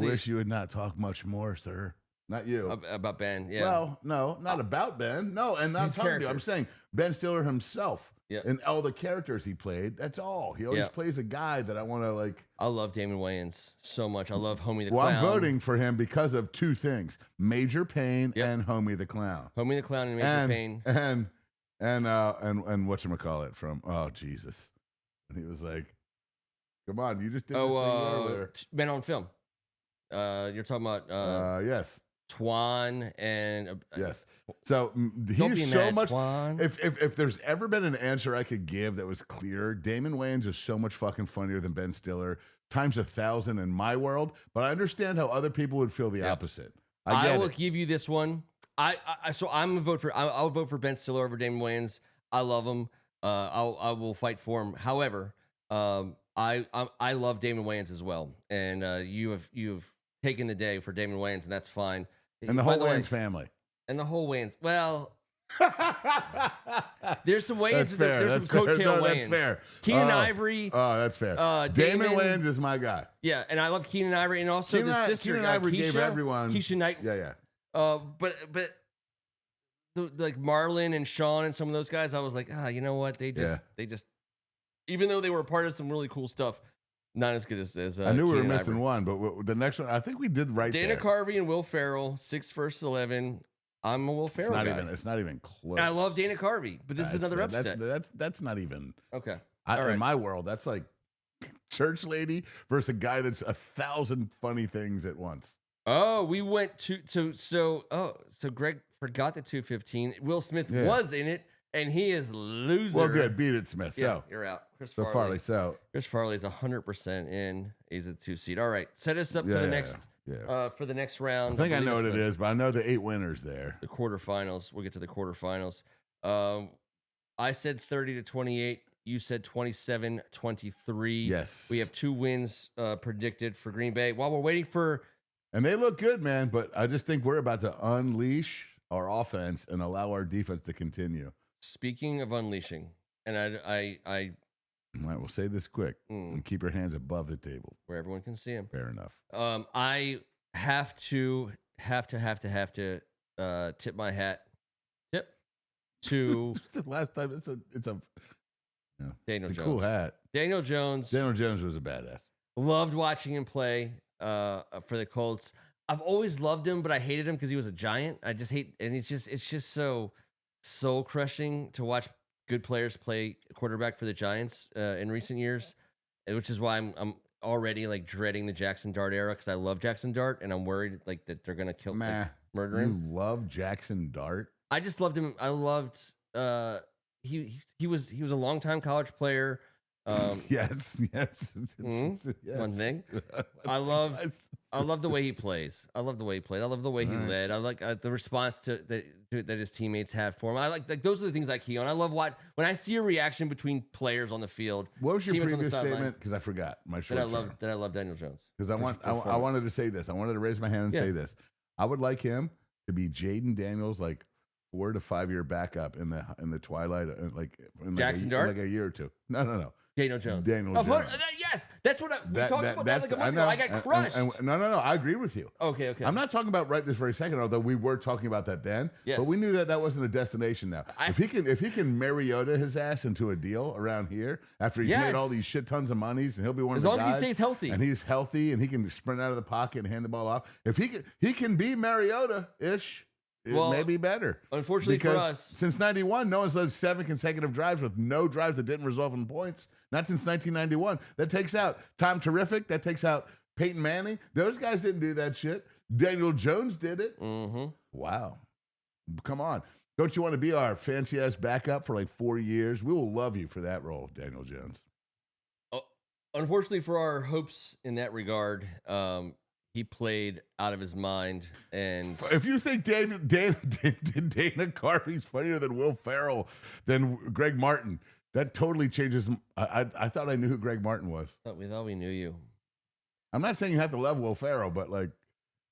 I wish you would not talk much more, sir. Not you. About Ben, yeah. Well, no, not about Ben. No, and not talking to you. I'm saying Ben Stiller himself. Yeah. And all the characters he played. That's all. He always plays a guy that I want to like. I love Damon Wayans so much. I love Homie the Clown. Well, I'm voting for him because of two things: Major Payne and Homie the Clown. Homie the Clown and Major Payne. And whatchamacallit from Jesus. And he was like, come on, you just did this thing earlier. Men on Film. You're talking about yes. Twan and yes. So he's so much. Twan. If there's ever been an answer I could give that was clear, Damon Wayans is so much fucking funnier than Ben Stiller times 1,000 in my world. But I understand how other people would feel the opposite. I will give you this one. So I'm a vote for. I'll vote for Ben Stiller over Damon Wayans. I love him. I will fight for him. However, I love Damon Wayans as well, and you've taken the day for Damon Wayans, and that's fine. And the whole Wayans family. And the whole Wayans. Well, there's some Wayans. That's fair. There's some coattail Wayans. That's fair. Keenan Ivory. Oh, that's fair. Damon Wayans is my guy. Yeah, and I love Keenan Ivory, and also the sister. Keenan Ivory gave everyone. Keisha Knight. Yeah. But like Marlon and Sean and some of those guys, I was like, you know what? They just, even though they were a part of some really cool stuff, not as good as I knew we were Keenan missing Ivory. one, but the next one, I think we did right. Dana Carvey and Will Ferrell, 6 vs. 11. I'm a Will Ferrell guy. It's not even close. And I love Dana Carvey, but this is another upset. That's not even okay. In my world, that's like church lady versus a guy that's 1,000 funny things at once. Oh, we went to so Greg forgot the 215. Will Smith was in it, and he is loser. Well, good, beat it, Smith. Yeah, so you're out. Chris Farley. Chris Farley's 100% in. He's a 2 seed. All right, set us up for the next. For the next round. I think I know what it is, but I know the 8 winners there. The quarterfinals. We'll get to the quarterfinals. I said 30-28. You said 27-23. Yes. We have 2 wins predicted for Green Bay. While we're waiting for... And they look good, man, but I just think we're about to unleash our offense and allow our defense to continue. Speaking of unleashing, and I all right, we'll say this quick and keep your hands above the table where everyone can see them. Fair enough. I have to tip my hat. To the last time it's a Daniel Jones. Cool hat. Daniel Jones was a badass. Loved watching him play for the Colts. I've always loved him, but I hated him because he was a giant. I just hate, and it's just so soul crushing to watch good players play quarterback for the Giants in recent years, which is why I'm already like dreading the Jackson Dart era because I love Jackson Dart and I'm worried like that they're gonna murder him. You love Jackson Dart? I just loved him. I loved he was a longtime college player. Yes. One thing. I love the way he plays. I love the way he played. I love the way he led. I like the response that his teammates have for him. I like those are the things I key on. I love when I see a reaction between players on the field. What was your previous statement? Because I forgot my short that I love Daniel Jones. Because I wanted to say this. I wanted to raise my hand and say this. I would like him to be Jaden Daniels, like 4 to 5 year backup in the twilight, like in Jackson Dart, like a year or two. No. Daniel Jones. Jones. Yes, that's what we talked about that like a month ago. I got crushed. No. I agree with you. Okay. I'm not talking about right this very second, although we were talking about that then. Yes. But we knew that wasn't a destination now. If he can Mariota his ass into a deal around here after he's made all these shit tons of monies, and he'll be one of the guys. As long as he stays healthy. And he's healthy, and he can sprint out of the pocket and hand the ball off. If he can be Mariota-ish. it may be better. Unfortunately for us, since 91, no one's led 7 consecutive drives with no drives that didn't result in points. Not since 1991. That takes out Tom Terrific. That takes out Peyton Manning. Those guys didn't do that shit. Daniel Jones did it. Mm-hmm. Wow. Come on. Don't you want to be our fancy-ass backup for like 4 years? We will love you for that role, Daniel Jones. Unfortunately for our hopes in that regard, he played out of his mind. And if you think Dana Carvey's funnier than Will Ferrell, than Greg Martin, that totally changes. I thought I knew who Greg Martin was. We thought we knew you. I'm not saying you have to love Will Ferrell, but like,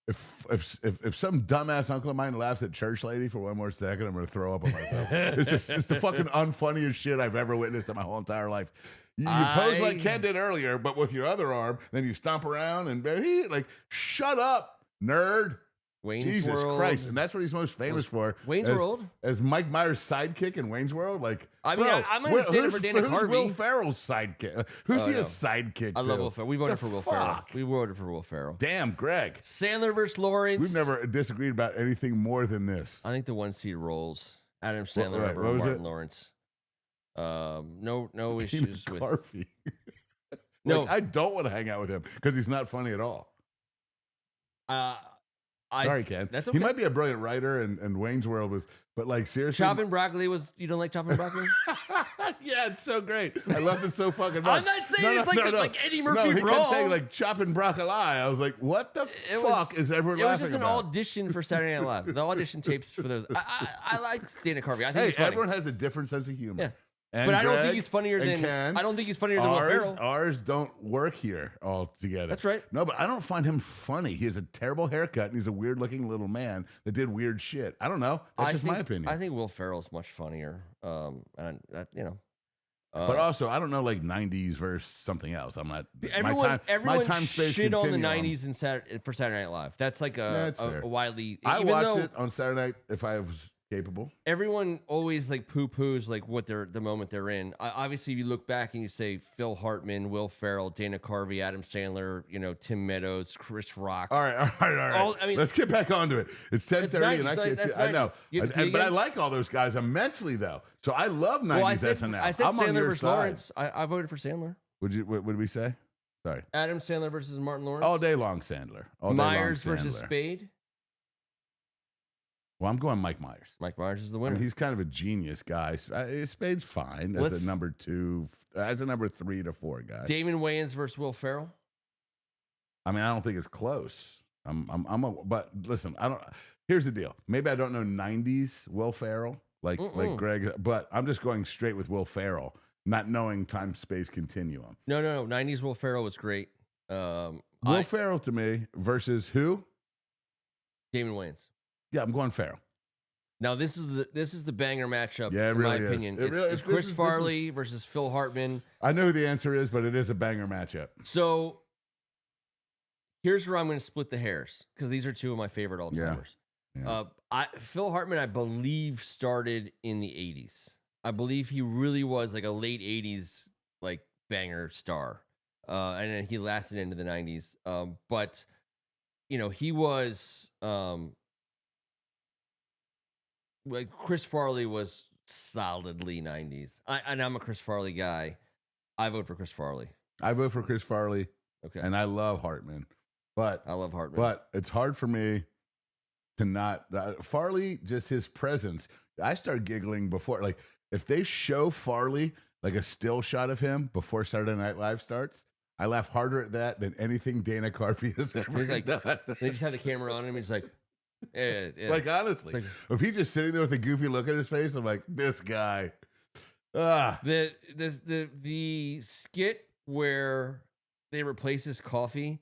if some dumbass uncle of mine laughs at church lady for one more second, I'm going to throw up on myself. It's the fucking unfunniest shit I've ever witnessed in my whole entire life. You pose like Ken did earlier, but with your other arm, then you stomp around and like, shut up, nerd. Wayne's Jesus World. Christ. And that's what he's most famous for. Wayne's World? As Mike Myers' sidekick in Wayne's World. Like, I mean, I'm going to stand up for Dana Carvey. Who's Will Ferrell's sidekick? Who's he a sidekick I love Will Ferrell. We voted for Will Ferrell. We voted for Will Ferrell. Damn, Greg. Sandler versus Lawrence. We've never disagreed about anything more than this. I think the 1 seed rolls. Adam Sandler over Martin Lawrence. No issues with Carvey. No, I don't want to hang out with him because he's not funny at all. Sorry, Ken. That's okay. He might be a brilliant writer, and Wayne's World was, but like seriously, chopping broccoli was. You don't like chopping broccoli? Yeah, it's so great. I loved it so fucking much. I'm not saying like Eddie Murphy he Raw. kept saying like chopping broccoli. I was like, what the fuck is everyone laughing about? It was just an audition for Saturday Night Live. The audition tapes for those. I like Dana Carvey. I think he's funny. Everyone has a different sense of humor. Yeah. And but Greg, I don't think he's funnier than Ken, I don't think he's funnier than Will Ferrell. Ours don't work here all together. That's right. No, but I don't find him funny. He has a terrible haircut and he's a weird looking little man that did weird shit. I don't know. That's just my opinion. I think Will Ferrell's much funnier. And that, you know. But also, I don't know, like 90s versus something else. I'm not. Everyone my time space shit on the continuum. 90s for Saturday Night Live. That's like a widely. I watch it on Saturday night if I was capable. Everyone always like poo-poos like what the moment they're in. Obviously, you look back and you say Phil Hartman, Will Ferrell, Dana Carvey, Adam Sandler, Tim Meadows, Chris Rock. All right. I mean, let's get back onto it. It's 10:30 and I can't see. I know, but I like all those guys immensely though. So I love 90s SNL. I said Sandler versus Lawrence. I voted for Sandler. What did we say? Sorry. Adam Sandler versus Martin Lawrence. All day long, Sandler. Myers versus Spade. Well, I'm going Mike Myers. Mike Myers is the winner. I mean, he's kind of a genius guy. Spade's fine as a number 2, as a number 3 to 4 guy. Damon Wayans versus Will Ferrell. I mean, I don't think it's close. But listen, I don't. Here's the deal. Maybe I don't know 90s Will Ferrell like Greg, but I'm just going straight with Will Ferrell, not knowing time space continuum. No. 90s Will Ferrell was great. Will Ferrell to me versus who? Damon Wayans. Yeah, I'm going Ferrell. Now this is the banger matchup. Yeah, in really my opinion. It's Chris Farley versus Phil Hartman. I know who the answer is, but it is a banger matchup. So here's where I'm going to split the hairs because these are two of my favorite all-timers. Yeah. Phil Hartman, I believe, started in the 80s. I believe he really was like a late 80s like banger star, and then he lasted into the 90s. But he was. Like Chris Farley was solidly 90s. I'm a Chris Farley guy. I vote for Chris Farley. I vote for Chris Farley. Okay. And I love Hartman. But I love Hartman. But it's hard for me to not Farley, just his presence. I start giggling before, like if they show Farley like a still shot of him before Saturday Night Live starts, I laugh harder at that than anything Dana Carvey has ever done. They just have the camera on him. He's like, yeah. Like honestly, if he's just sitting there with a goofy look at his face, I'm like, this guy. The skit where they replace his coffee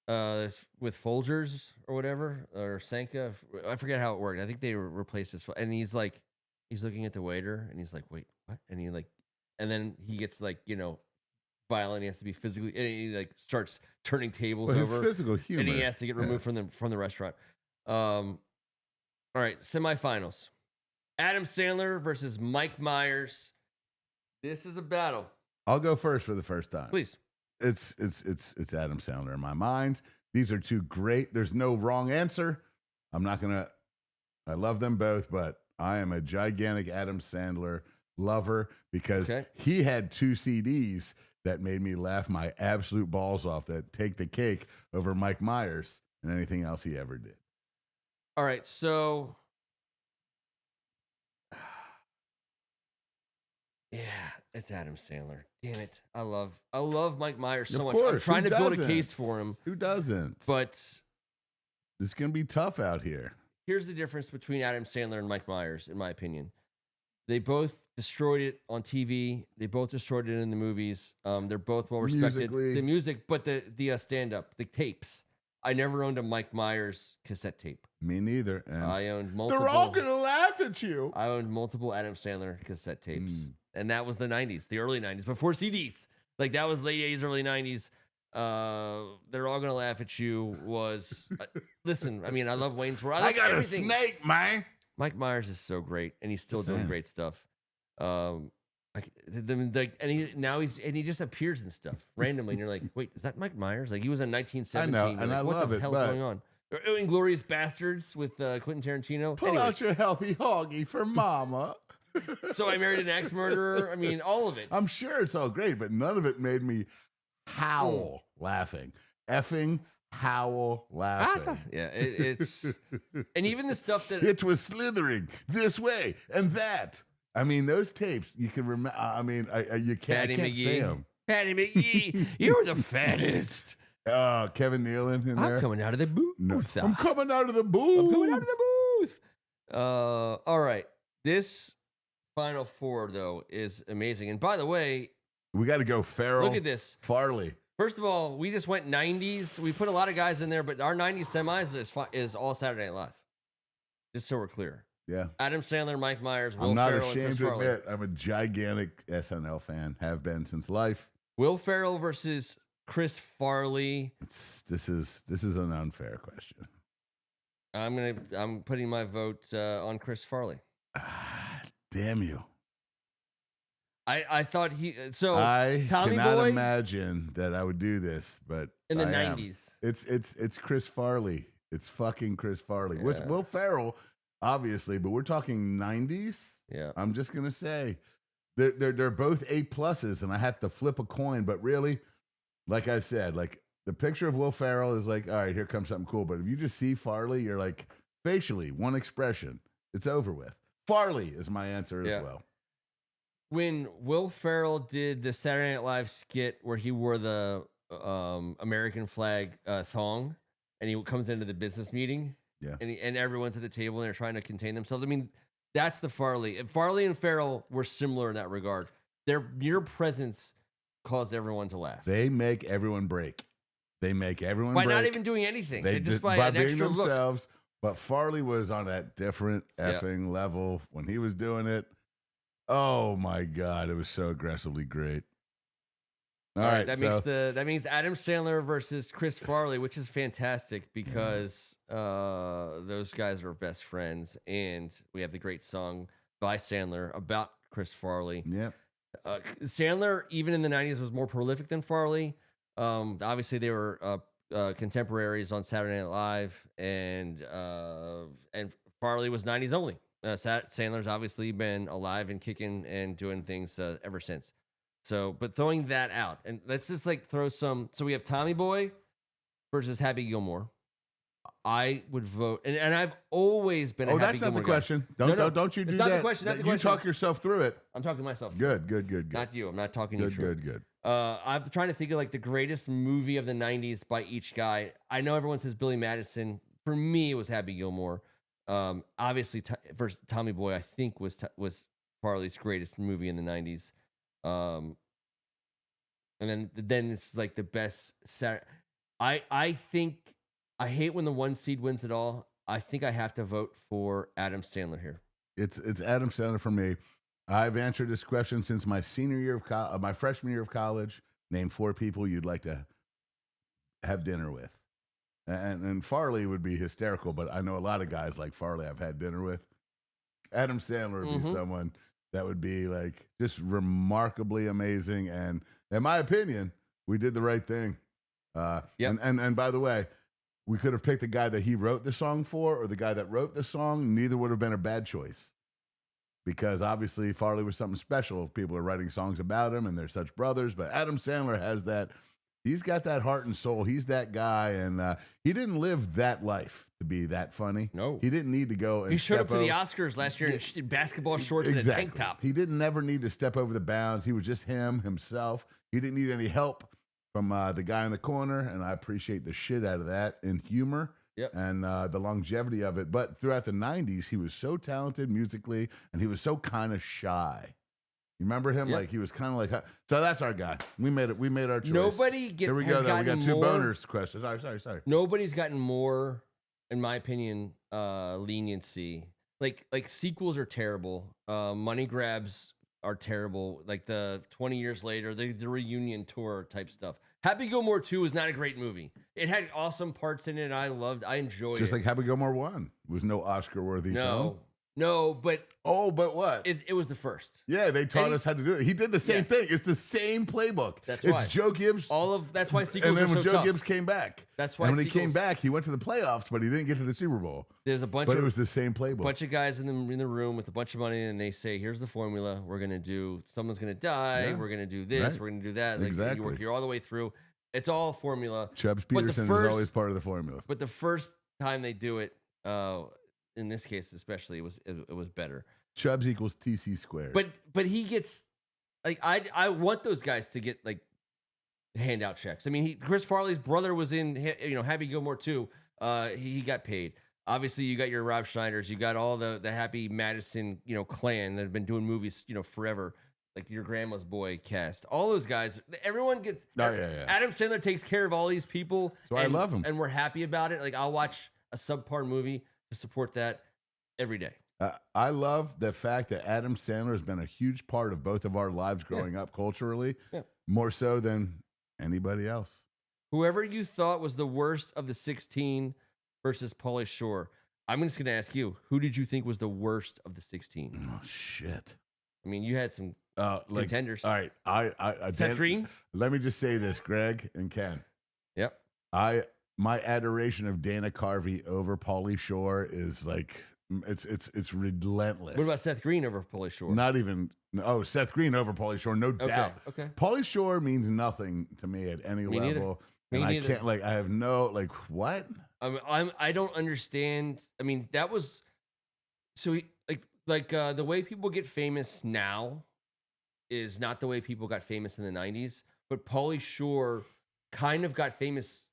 with Folgers or whatever, or Sanka. I forget how it worked. I think they replaced his, and he's looking at the waiter and he's like, wait, what? And and then he gets violent. He has to be physically, and he starts turning tables over. His physical humor, and he has to get removed from the restaurant. All right, semifinals. Adam Sandler versus Mike Myers. This is a battle. I'll go first for the first time. Please. It's Adam Sandler in my mind. These are two great. There's no wrong answer. I'm not gonna I love them both, but I am a gigantic Adam Sandler lover because he had 2 CDs that made me laugh my absolute balls off that take the cake over Mike Myers and anything else he ever did. All right, so yeah, it's Adam Sandler. Damn it. I love Mike Myers so much. I'm trying to build a case for him. Who doesn't? But it's going to be tough out here. Here's the difference between Adam Sandler and Mike Myers, in my opinion. They both destroyed it on TV. They both destroyed it in the movies. They're both well respected. The music, but the stand-up, the tapes. I never owned a Mike Myers cassette tape. Me neither. And I owned multiple. They're all going to laugh at you. I owned multiple Adam Sandler cassette tapes. And that was the 90s, the early 90s, before CDs. Like, that was late 80s, early 90s. They're all going to laugh at you was... listen, I mean, I love Wayne's World. I got everything. A snake, man. Mike Myers is so great, and he's still doing great stuff. And he just appears in stuff randomly, and you're like, wait, is that Mike Myers? Like, he was in 1917. I know, and I love it. What the hell's going on? Inglourious Bastards with Quentin Tarantino. Pull out your healthy hoggy for mama. So I Married an Axe Murderer. I mean, all of it. I'm sure it's all great, but none of it made me howl laughing. Effing howl laughing. Yeah, it's... And even the stuff that... It was slithering this way and that. I mean, those tapes, you can remember... I mean, you can't, I can't say them. Patty McGee, you're the fattest. Kevin Nealon in there. I'm coming out of the booth. No, I'm coming out of the booth. I'm coming out of the booth. All right. This Final Four, though, is amazing. And by the way... We got to go Farrell. Look at this. Farley. First of all, we just went 90s. We put a lot of guys in there, but our 90s semis is all Saturday Night Live. Just so we're clear. Yeah. Adam Sandler, Mike Myers, Will I'm not Ferrell, ashamed and Chris to Farley. admit I'm a gigantic SNL fan. Have been since life. Will Ferrell versus Chris Farley. This is an unfair question. I'm putting my vote on Chris Farley. Damn you. I thought I Tommy cannot Boy imagine that I would do this, but in the 90s. It's Chris Farley. It's fucking Chris Farley. Yeah. With Will Ferrell, obviously, but we're talking 90s. Yeah. I'm just gonna say they're both A+, and I have to flip a coin, but really, like I said, like the picture of Will Ferrell is like, all right, here comes something cool. But if you just see Farley, you're like, facially, one expression, it's over with. Farley is my answer as well. When Will Ferrell did the Saturday Night Live skit where he wore the American flag thong, and he comes into the business meeting, and everyone's at the table and they're trying to contain themselves. I mean, that's the Farley. Farley and Ferrell were similar in that regard. Their mere presence caused everyone to laugh. They make everyone break. They make everyone by break. not even doing anything. They just by an being extra themselves. Look. But Farley was on that different effing level when he was doing it. Oh my God, it was so aggressively great. All right, that means Adam Sandler versus Chris Farley, which is fantastic because those guys are best friends, and we have the great song by Sandler about Chris Farley. Yep. Sandler, even in the 90s, was more prolific than Farley. Obviously, they were contemporaries on Saturday Night Live, and Farley was 90s only. Sandler's obviously been alive and kicking and doing things ever since. So, but throwing that out, and let's just like throw some. So we have Tommy Boy versus Happy Gilmore. I would vote, and I've always been. Oh, a Happy that's not Gilmore the question. Guy. Don't you do it's that? Not the question. Not the you question. talk yourself through it. I'm talking to myself. Good. Not you. I'm not talking you through. Good. I'm trying to think of like the greatest movie of the 90s by each guy. I know everyone says Billy Madison. For me, it was Happy Gilmore. Obviously, versus Tommy Boy, I think was Farley's greatest movie in the 90s. And then it's like the best. I think I hate when the one seed wins it all. I think I have to vote for Adam Sandler here. It's Adam Sandler for me. I've answered this question since my senior year of my freshman year of college. Name 4 people you'd like to have dinner with. And Farley would be hysterical, but I know a lot of guys like Farley I've had dinner with. Adam Sandler would be someone that would be like just remarkably amazing. And in my opinion, we did the right thing. And by the way, we could have picked the guy that he wrote the song for or the guy that wrote the song. Neither would have been a bad choice. Because obviously Farley was something special if people are writing songs about him and they're such brothers. But Adam Sandler has that. He's got that heart and soul. He's that guy. And he didn't live that life to be that funny. No. He didn't need to go and he showed up to the Oscars last year in basketball shorts and a tank top. He didn't never need to step over the bounds. He was just himself. He didn't need any help from the guy in the corner. And I appreciate the shit out of that in humor. Yep. And the longevity of it. But throughout the 90s, he was so talented musically, and he was so kind of shy. You remember him? Yep. Like, he was kind of like... So that's our guy. We made it. We made our choice. Here we go. We got two boners questions. Sorry. Nobody's gotten more, in my opinion, leniency. Like sequels are terrible. Money grabs are terrible. Like the 20 years later, the reunion tour type stuff. Happy Gilmore 2 was not a great movie. It had awesome parts in it. I enjoyed it. Just like Happy Gilmore 1 was no Oscar-worthy film. No, but... Oh, but what? It was the first. Yeah, they taught us how to do it. He did the same thing. It's the same playbook. That's why. It's Joe Gibbs. That's why sequels are so tough. And then when Joe Gibbs came back. That's why And when he came back, he went to the playoffs, but he didn't get to the Super Bowl. There's a bunch But it was the same playbook. bunch of guys in the room with a bunch of money, and they say, here's the formula. We're going to do... Someone's going to die. Yeah. We're going to do this. Right. We're going to do that. Like, Exactly. You work here all the way through. It's all formula. Chubbs Peterson is always part of the formula. But the first time they do it, in this case especially, it was better. Chubbs equals TC squared. But he gets like I want those guys to get like handout checks. I mean, Chris Farley's brother was in Happy Gilmore 2. He got paid. Obviously, you got your Rob Schneiders. You got all the Happy Madison clan that have been doing movies forever. Like your grandma's boy cast. All those guys. Everyone gets. Oh, yeah. Adam Sandler takes care of all these people. So I love him, and we're happy about it. Like I'll watch a subpar movie to support that every day. I love the fact that Adam Sandler has been a huge part of both of our lives growing up culturally, more so than anybody else. Whoever you thought was the worst of the 16 versus Pauly Shore, I'm just going to ask you, who did you think was the worst of the 16? Oh, shit. I mean, you had some contenders. All right. I Seth Green? Let me just say this, Greg and Ken. Yep. My adoration of Dana Carvey over Pauly Shore is like... It's relentless. What about Seth Green over Pauly Shore? Not even. Oh, Seth Green over Pauly Shore, no doubt. Okay. Pauly Shore means nothing to me at any level, and I can't I have no what. I don't understand. I mean, that was so the way people get famous now is not the way people got famous in the 90s. But Pauly Shore kind of got famous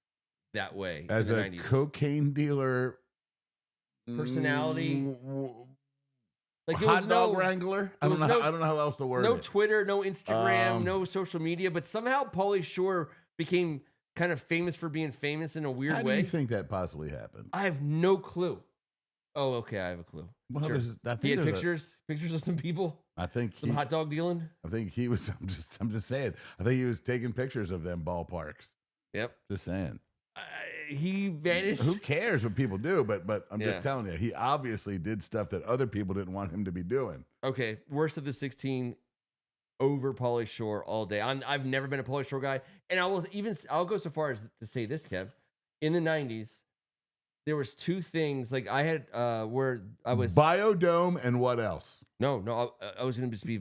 that way as in the a 90s. cocaine dealer. Personality, like hot dog wrangler. I don't know how else to word it. No Twitter, no Instagram, no social media, but somehow Pauly Shore became kind of famous for being famous in a weird way. How do you think that possibly happened? I have no clue. Oh, okay, I have a clue. Well, sure. He had pictures of some people. I think some hot dog dealing. I think he was. I'm just saying. I think he was taking pictures of them ballparks. Yep. Just saying. He vanished. Who cares what people do? But I'm just telling you, he obviously did stuff that other people didn't want him to be doing. Okay, worst of the 16 over Pauly Shore all day. I've never been a Pauly Shore guy, and I'll go so far as to say this, Kev. In the 90s, there was two things like I had where I was Biodome and what else? No, I was going to just be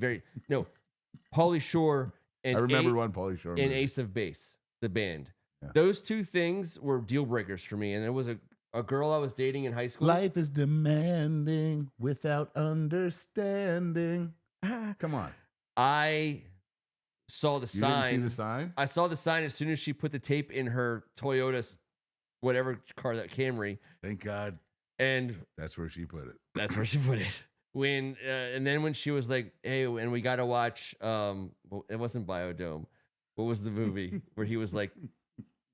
Pauly Shore and I remember one Pauly Shore and Ace of Base, the band. Yeah. Those two things were deal breakers for me. And there was a girl I was dating in high school. Life is demanding without understanding. Come on. I saw the sign. You didn't see the sign? I saw the sign as soon as she put the tape in her Toyota, whatever car, that Camry. Thank God. And that's where she put it. That's where she put it. And then when she was like, hey, and we got to watch, it wasn't Biodome. What was the movie where he was like,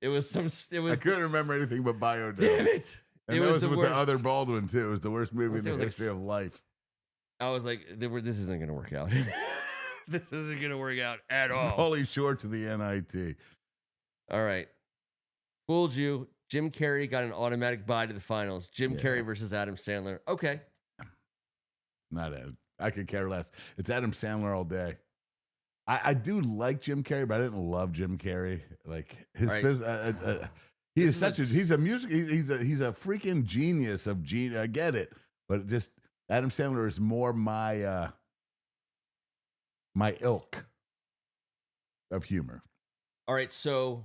I couldn't remember anything but Biodome. Damn it! And it was with the other Baldwin too. It was the worst movie in the history of life. I was like, this isn't going to work out. This isn't going to work out at all. Pauly Shore to the NIT. All right. Fooled you. Jim Carrey got an automatic bye to the finals. Jim Carrey versus Adam Sandler. Okay. Not Adam. I could care less. It's Adam Sandler all day. I do like Jim Carrey, but I didn't love Jim Carrey. Like his He is such a he's a freaking genius of genius. I get it, but just Adam Sandler is more my my ilk of humor. All right, so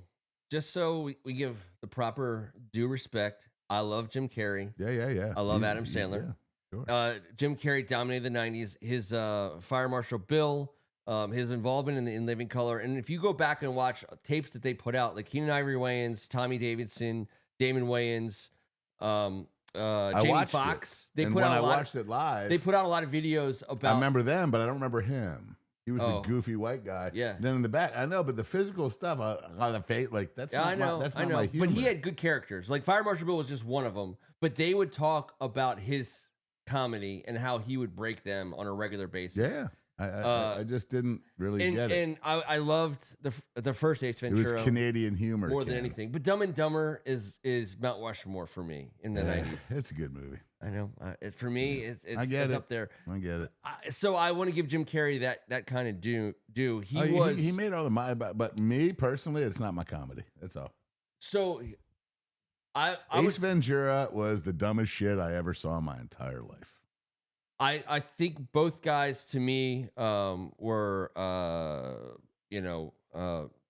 just so we give the proper due respect, I love Jim Carrey. Yeah. I love Adam Sandler. Sure. Jim Carrey dominated the 90s. His Fire Marshal Bill, his involvement in Living Color. And if you go back and watch tapes that they put out, like Keenan Ivory Wayans, Tommy Davidson, Damon Wayans, Jamie Foxx. They put out watched it live. They put out a lot of videos about. I remember them, but I don't remember him. He was the goofy white guy. Yeah. Then in the back, I know, but the physical stuff on the face, like that's not my humor. But he had good characters. Like Fire Marshal Bill was just one of them. But they would talk about his comedy and how he would break them on a regular basis. Yeah. I just didn't really get it. And I loved the first Ace Ventura. It was Canadian humor more than anything. But Dumb and Dumber is Mount Rushmore for me in the 90s. It's a good movie. I know. For me, it's up there. I get it. So I want to give Jim Carrey that kind of due. He made all the money, but me personally, it's not my comedy. That's all. So Ace Ventura was the dumbest shit I ever saw in my entire life. I think both guys to me were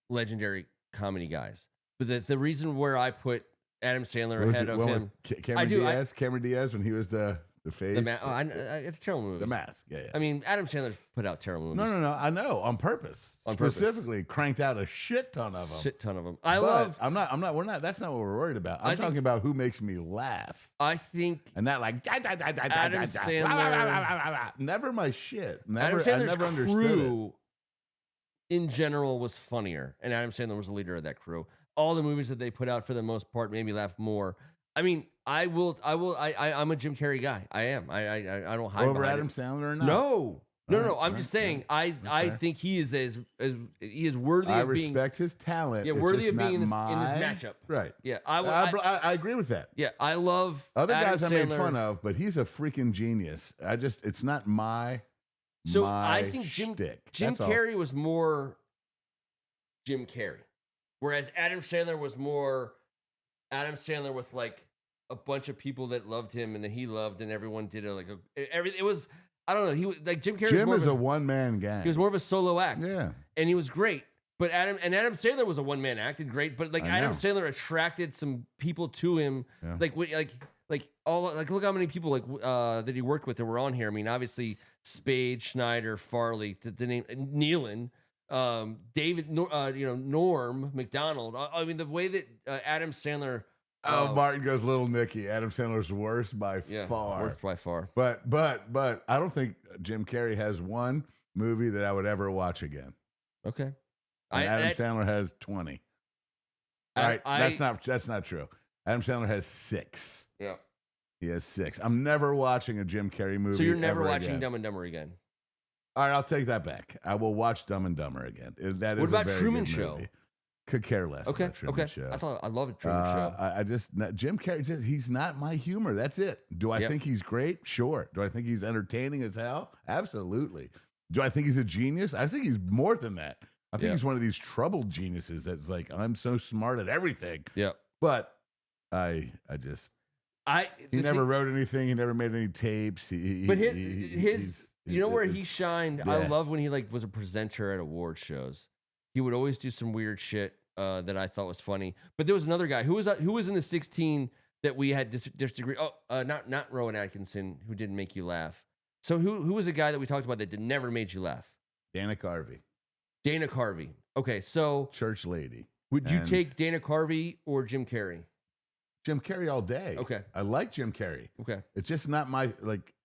legendary comedy guys. But the reason where I put Adam Sandler ahead of him, Cameron Diaz when he was the face. It's a terrible movie. The Mask. Yeah. I mean, Adam Sandler's put out terrible movies. No. I know on purpose. Specifically, cranked out a shit ton of them. I'm not. We're not. That's not what we're worried about. I'm talking about who makes me laugh. I think, and that like Adam Sandler. Never my shit. Adam Sandler's I never understood crew in general was funnier, and Adam Sandler was the leader of that crew. All the movies that they put out, for the most part, made me laugh more. I mean, I'm a Jim Carrey guy. I am. I don't hide over Adam Sandler or not? No. I'm just saying. I think he is he is worthy. I of being. I respect his talent. Yeah, worthy of being in this matchup. Right. Yeah. I agree with that. Yeah, I love other Adam guys Sandler. I made fun of, but he's a freaking genius. It's not my. So I think Jim Carrey was more Jim Carrey, whereas Adam Sandler was more Adam Sandler with like a bunch of people that loved him and that he loved, and everyone did it was. I don't know. He was like Jim Carrey. Jim is a one-man gang. He was more of a solo act. Yeah, and he was great. But Adam Sandler was a one-man act and great. But like Adam Sandler attracted some people to him. Yeah. Look how many people that he worked with that were on here. I mean, obviously Spade, Schneider, Farley, the name Nealon, David, Norm Macdonald. I mean, the way that Adam Sandler. Martin goes Little Nicky. Adam Sandler's worst by far. Worst by far. But I don't think Jim Carrey has one movie that I would ever watch again. Okay. Adam Sandler has 20. All right, that's not true. Adam Sandler has 6. Yeah. He has 6. I'm never watching a Jim Carrey movie. So you're never watching again. Dumb and Dumber again? All right, I'll take that back. I will watch Dumb and Dumber again. That is what about a very Truman good Show? Movie. Could care less. Okay. About Truman Show. I love a Truman Show. Jim Carrey, he's not my humor. That's it. Do I think he's great? Sure. Do I think he's entertaining as hell? Absolutely. Do I think he's a genius? I think he's more than that. I think he's one of these troubled geniuses that's like, I'm so smart at everything. Yeah. But he never wrote anything. He never made any tapes. Where he shined. Yeah. I love when he was a presenter at award shows. He would always do some weird shit that I thought was funny. But there was another guy who was in the 16 that we had disagree. Not Rowan Atkinson, who didn't make you laugh. So who was a guy that we talked about that never made you laugh? Dana Carvey. Dana Carvey. Okay, so church lady. Would you take Dana Carvey or Jim Carrey? Jim Carrey all day. Okay. I like Jim Carrey. Okay. It's just not my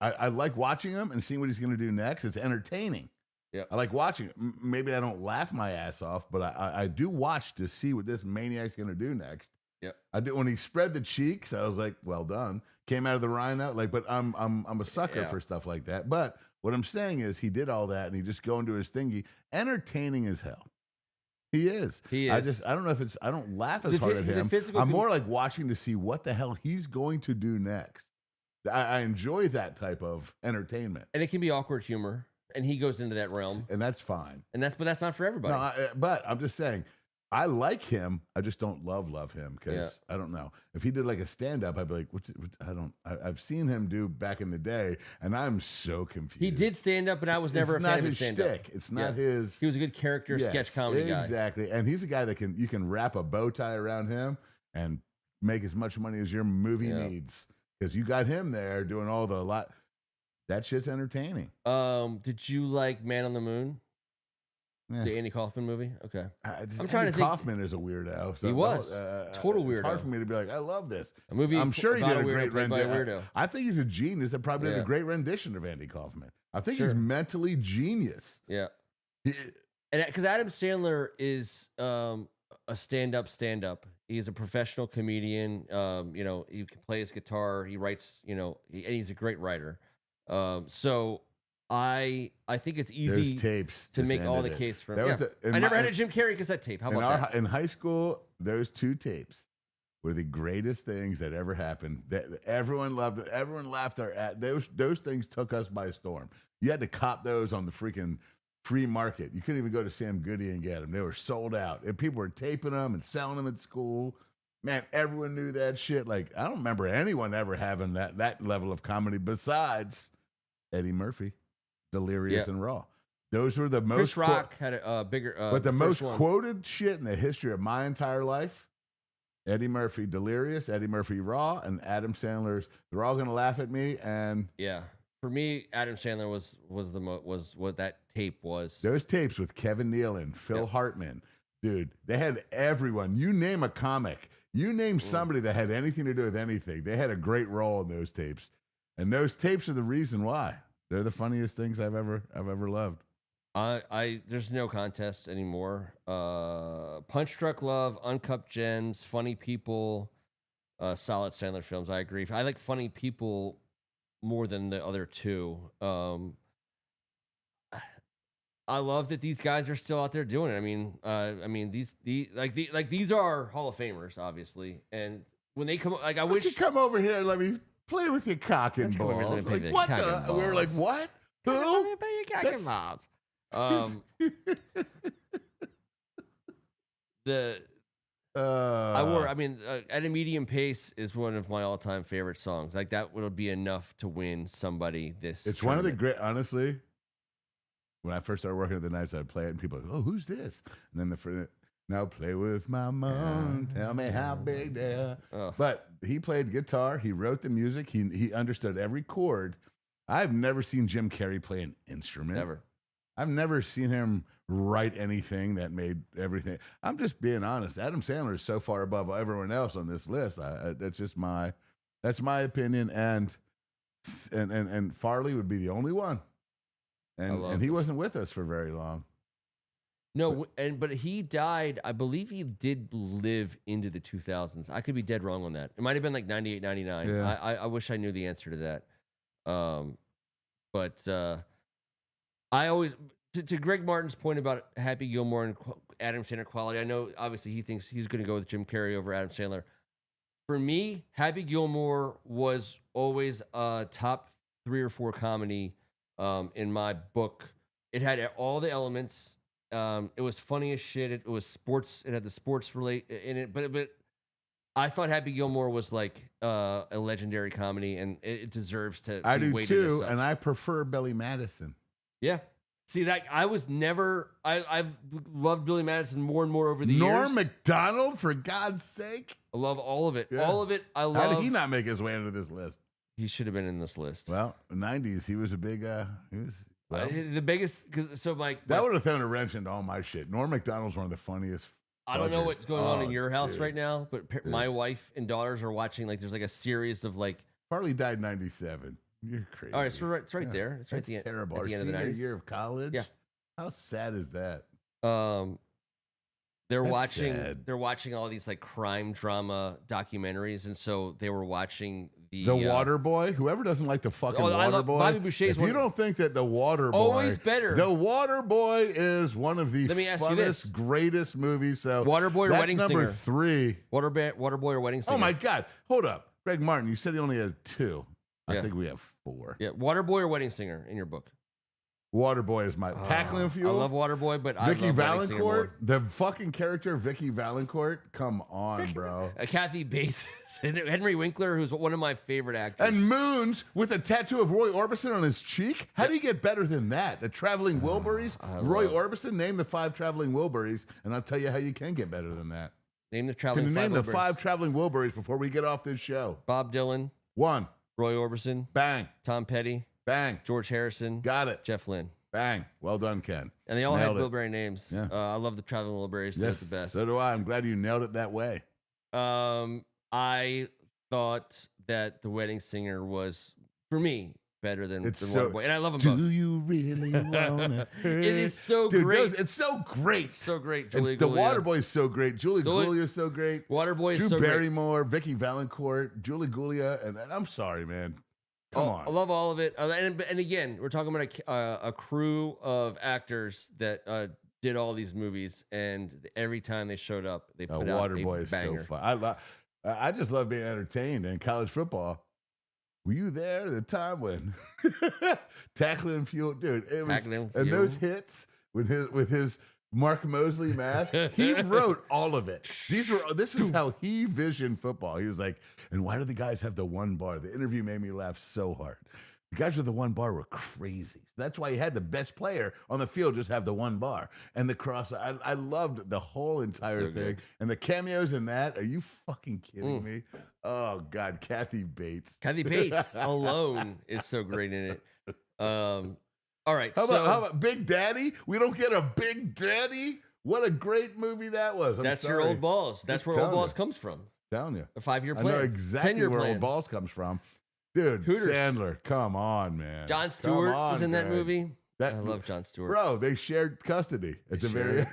I like watching him and seeing what he's going to do next. It's entertaining. Yeah. I like watching it. Maybe I don't laugh my ass off, but I do watch to see what this maniac's going to do next. Yeah. I did when he spread the cheeks. I was like, well done. Came out of the rhino. But I'm a sucker for stuff like that. But what I'm saying is he did all that and he just go into his thingy. Entertaining as hell. He is. I don't know if I don't laugh as hard at him. I'm more like watching to see what the hell he's going to do next. I enjoy that type of entertainment. And it can be awkward humor. And he goes into that realm. And that's fine. But that's not for everybody. No, but I'm just saying, I like him. I just don't love him because I don't know. If he did like a stand up, I'd be like, I've seen him do back in the day, and I'm so confused. He did stand up, but I was never a fan of his stand up. It's not his. He was a good character sketch comedy guy. Exactly. And he's a guy that you can wrap a bow tie around him and make as much money as your movie needs because you got him there doing all the lot. That shit's entertaining. Did you like Man on the Moon? The Andy Kaufman movie? Okay. I'm trying to think. Kaufman is a weirdo. So he was. Total weirdo. It's hard for me to be like, I love this. A movie I'm sure he did a great rendition. I think he's a genius that probably did a great rendition of Andy Kaufman. I think he's mentally genius. Yeah. And because Adam Sandler is a stand-up. He's a professional comedian. He can play his guitar. He writes, and he's a great writer. So I think it's easy tapes to make all the case for him. I never had a Jim Carrey cassette tape. How about that? In high school, those 2 tapes were the greatest things that ever happened. That everyone loved it. Everyone laughed at those things took us by storm. You had to cop those on the freaking free market. You couldn't even go to Sam Goody and get them. They were sold out. And people were taping them and selling them at school. Man, everyone knew that shit. Like, I don't remember anyone ever having that level of comedy besides Eddie Murphy. Delirious and Raw. Those were the most. Chris Rock had a bigger. But the most quoted shit in the history of my entire life: Eddie Murphy, Delirious, Eddie Murphy, Raw, and Adam Sandler's. They're all gonna laugh at me, and for me, Adam Sandler was what that tape was. Those tapes with Kevin Nealon, Phil Hartman, dude. They had everyone. You name a comic, you name somebody that had anything to do with anything. They had a great role in those tapes, and those tapes are the reason why. They're the funniest things I've ever loved. There's no contest anymore. Punch Drunk Love, Uncut Gems, Funny People, solid Sandler films. I agree. I like Funny People more than the other 2. I love that these guys are still out there doing it. These are Hall of Famers, obviously, and when they come, I wish you come over here and let me play with your cock and balls. Like, what the? We were like, what? Who? Play your cock and balls. At a Medium Pace is one of my all-time favorite songs. Like, that would be enough to win somebody this. It's one of the great, honestly. When I first started working at the nights, I'd play it, and people would go, oh, who's this? And then now play with my mom, tell me how big they are. But he played guitar. He wrote the music. He understood every chord. I've never seen Jim Carrey play an instrument. Never. I've never seen him write anything that made everything. I'm just being honest. Adam Sandler is so far above everyone else on this list. That's my opinion. And Farley would be the only one. And he wasn't with us for very long. No, but he died. I believe he did live into the 2000s. I could be dead wrong on that. It might have been like 98, 99. Yeah. I wish I knew the answer to that. I always, to Greg Martin's point about Happy Gilmore and Adam Sandler quality, I know obviously he thinks he's going to go with Jim Carrey over Adam Sandler. For me, Happy Gilmore was always a top 3 or 4 comedy in my book. It had all the elements. It was funny as shit. It was sports. It had the sports relate in it, but I thought Happy Gilmore was like a legendary comedy, and it deserves to. I be do weighted too, as such. and I prefer Billy Madison. Yeah, see that I was never. I've loved Billy Madison more and more over the years. Norm Macdonald, for God's sake! I love all of it. Yeah. All of it. I love. How did he not make his way into this list? He should have been in this list. Well, in the 90s, he was a big. The biggest, because so that would have thrown a wrench into all my shit. Norm Macdonald's one of the funniest. I don't know what's going on in your house right now, but my wife and daughters are watching. Like, there's like a series of like. Farley died in 97. You're crazy. All right, it's right there. It's right at the end. Terrible. At the end of the 90s. Year of college. Yeah. How sad is that? They're watching all these like crime drama documentaries, and so they were watching the Water Boy. Whoever doesn't like the fucking Water Boy, Bobby Boucher's if you don't think that the Water Boy always better, the Water Boy is one of the funnest, greatest movies. So Water Boy or Wedding Singer? That's number 3. Water Boy or Wedding Singer? Oh my God! Hold up, Greg Martin. You said he only has 2. I think we have 4. Yeah, Water Boy or Wedding Singer in your book? Waterboy is my tackling fuel. I love Waterboy, but Vicky I love Wedding Singer more. Valancourt, the fucking character Vicky Valancourt. Come on, bro. Kathy Bates, Henry Winkler, who's one of my favorite actors. And Moons with a tattoo of Roy Orbison on his cheek. How do you get better than that? The Traveling Wilburys. Roy Orbison. Name the 5 Traveling Wilburys, and I'll tell you how you can get better than that. Name the traveling. Can you name the Wilburys? 5 Traveling Wilburys before we get off this show? Bob Dylan. 1. Roy Orbison. Bang. Tom Petty. Bang. George Harrison. Got it. Jeff Lynne. Bang. Well done, Ken. And they all Nailed had it. Wilbury names. Yeah. I love the Traveling Wilburys. They're Yes, the best. so do I. I'm glad you nailed it that way. I thought that The Wedding Singer was, for me, better than Waterboy. And I love them both. Do you really want to It is so Dude, great. It's so great. It's so great. The Julie Gulia. Waterboy's so great. Julie Gulia's so great. Waterboy is Drew so great. Barrymore, Vicky Valancourt, Julie Gulia, and I'm sorry, man. Come on. I love all of it. And again, we're talking about a crew of actors that did all these movies, and every time they showed up, they put out Waterboy a is banger. so fun. I just love being entertained. And college football, were you there at the time when tackling fuel, dude? It was, Tackling and Fuel. those hits with his Mark Mosley mask, he wrote all of it. This is how he visioned football. He was like, and why do the guys have the 1 bar? The interview made me laugh so hard. The guys with the 1 bar were crazy. That's why he had the best player on the field just have the 1 bar. And the cross, I loved the whole entire thing. Good. And the cameos in that, are you fucking kidding me? Oh, God, Kathy Bates. Kathy Bates alone is so great in it. All right. How about Big Daddy? We don't get a Big Daddy? What a great movie that was. That's your Old Balls. That's where Old Balls comes from. Telling you. A 5-year I plan. know exactly 10-year where plan. Old Balls comes from. Dude, Hooters. Sandler, come on, man. John Stewart was in that Greg. movie. I love John Stewart. Bro, they shared custody at the very end.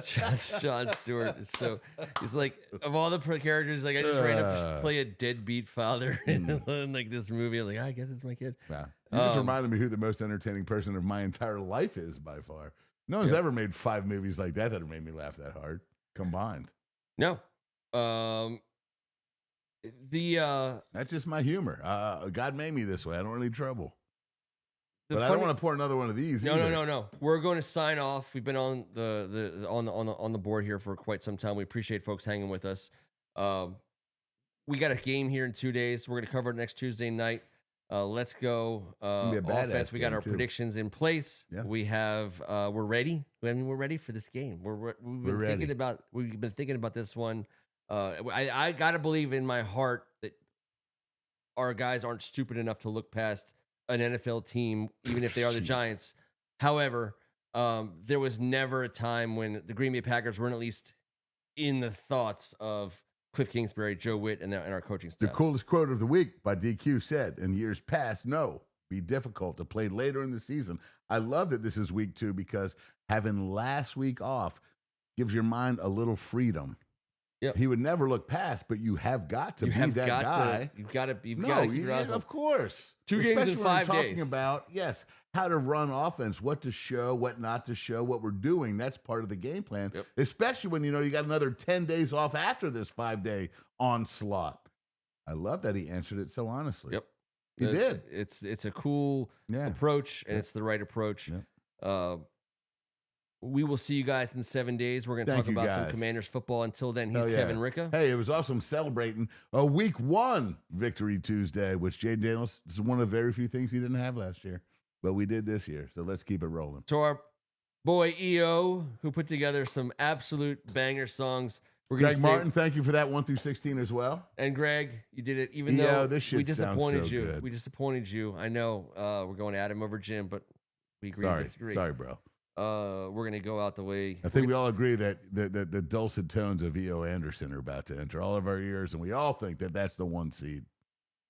John Stewart is so, he's like, of all the characters, like I just ran up to play a deadbeat father in like this movie. I was like, I guess it's my kid. Yeah. You just reminded me who the most entertaining person of my entire life is by far. No one's ever made 5 movies like that have made me laugh that hard combined. No. That's just my humor. God made me this way. I don't need trouble. But I funny- don't want to pour another one of these. No. We're going to sign off. We've been on on the board here for quite some time. We appreciate folks hanging with us. We got a game here in 2 days. We're going to cover it next Tuesday night. Let's go Be a badass offense. We got game, our too. predictions in place. Yeah. We have we're ready. I mean, we're ready for this game. We've been thinking about this one. I gotta believe in my heart that our guys aren't stupid enough to look past an NFL team, even if they are the Jesus. Giants. However, there was never a time when the Green Bay Packers weren't at least in the thoughts of Cliff Kingsbury, Joe Witt, and our coaching The staff. coolest quote of the week by DQ said, in years past, no, be difficult to play later in the season. I love that this is week 2 because having last week off gives your mind a little freedom. Yep. He would never look past, but you have got to be that guy. You've got to keep your eyes of on. course. 2 games Especially in when 5 we're days. talking about, yes, how to run offense, what to show, what not to show, what we're doing. That's part of the game plan, Yep. especially when, you got another 10 days off after this 5-day onslaught. I love that he answered it so honestly. Yep. He did. It's a cool Yeah. approach, and it's the right approach. Yeah. We will see you guys in 7 days. We're going to Thank talk you, about some guys. Commanders football. Until then, he's Hell yeah. Kevin Ricca. Hey, it was awesome celebrating a week 1 victory Tuesday, which Jay Daniels, this is one of the very few things he didn't have last year, but we did this year. So let's keep it rolling. To our boy EO, who put together some absolute banger songs. We're going Greg Martin, thank you for that 1 through 16 as well. And Greg, you did it even EO, though this shit we disappointed sounds so you. good. We disappointed you. I know we're going at him over Jim, but we agree to disagree. Sorry, bro. We're going to go out the way. I think we all agree that the dulcet tones of E.O. Anderson are about to enter all of our ears, and we all think that that's the 1 seed.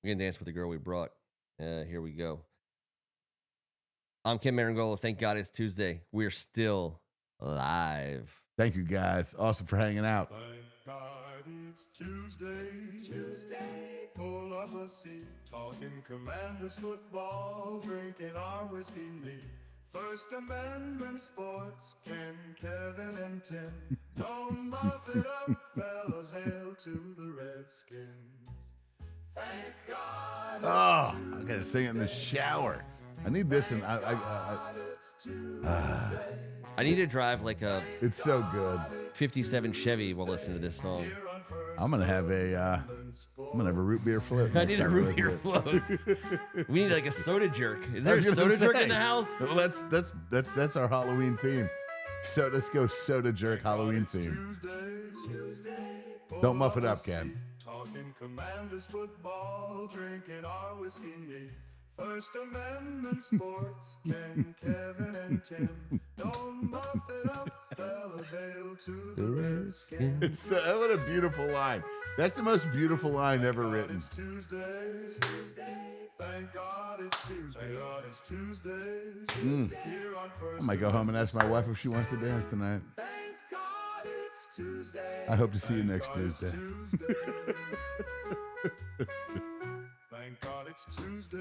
We're going to dance with the girl we brought. Here we go. I'm Ken Meringolo. Thank God it's Tuesday. We're still live. Thank you, guys. Awesome for hanging out. Thank God it's Tuesday. Pull up a seat, talking Commanders football, drinking our whiskey neat. First Amendment sports, Ken, Kevin, and Tim. Don't muff it up, fellas, hail to the Redskins. Thank God. Oh, I got to sing it in the shower. I need this, and I need to drive like a it's so good. 57 Chevy while listening to this song. I'm gonna have a root beer float. I need a root beer float. We need like a soda jerk. Is there a soda jerk in the house? That's our Halloween theme. So let's go soda jerk Halloween theme. Don't muff it up, Ken. Talking Commanders football, drinking our whiskey neat. First Amendment sports, Ken, Kevin, and Tim. Don't muff it up, fellas, hail to the Redskins. What a beautiful line. That's the most beautiful line ever written. It's Tuesday. Thank God it's Tuesday. It's Tuesday. Here on First I might go home and ask my wife if she wants to dance tonight. Thank God it's Tuesday. I hope to see you next Tuesday. Thank God it's Tuesday.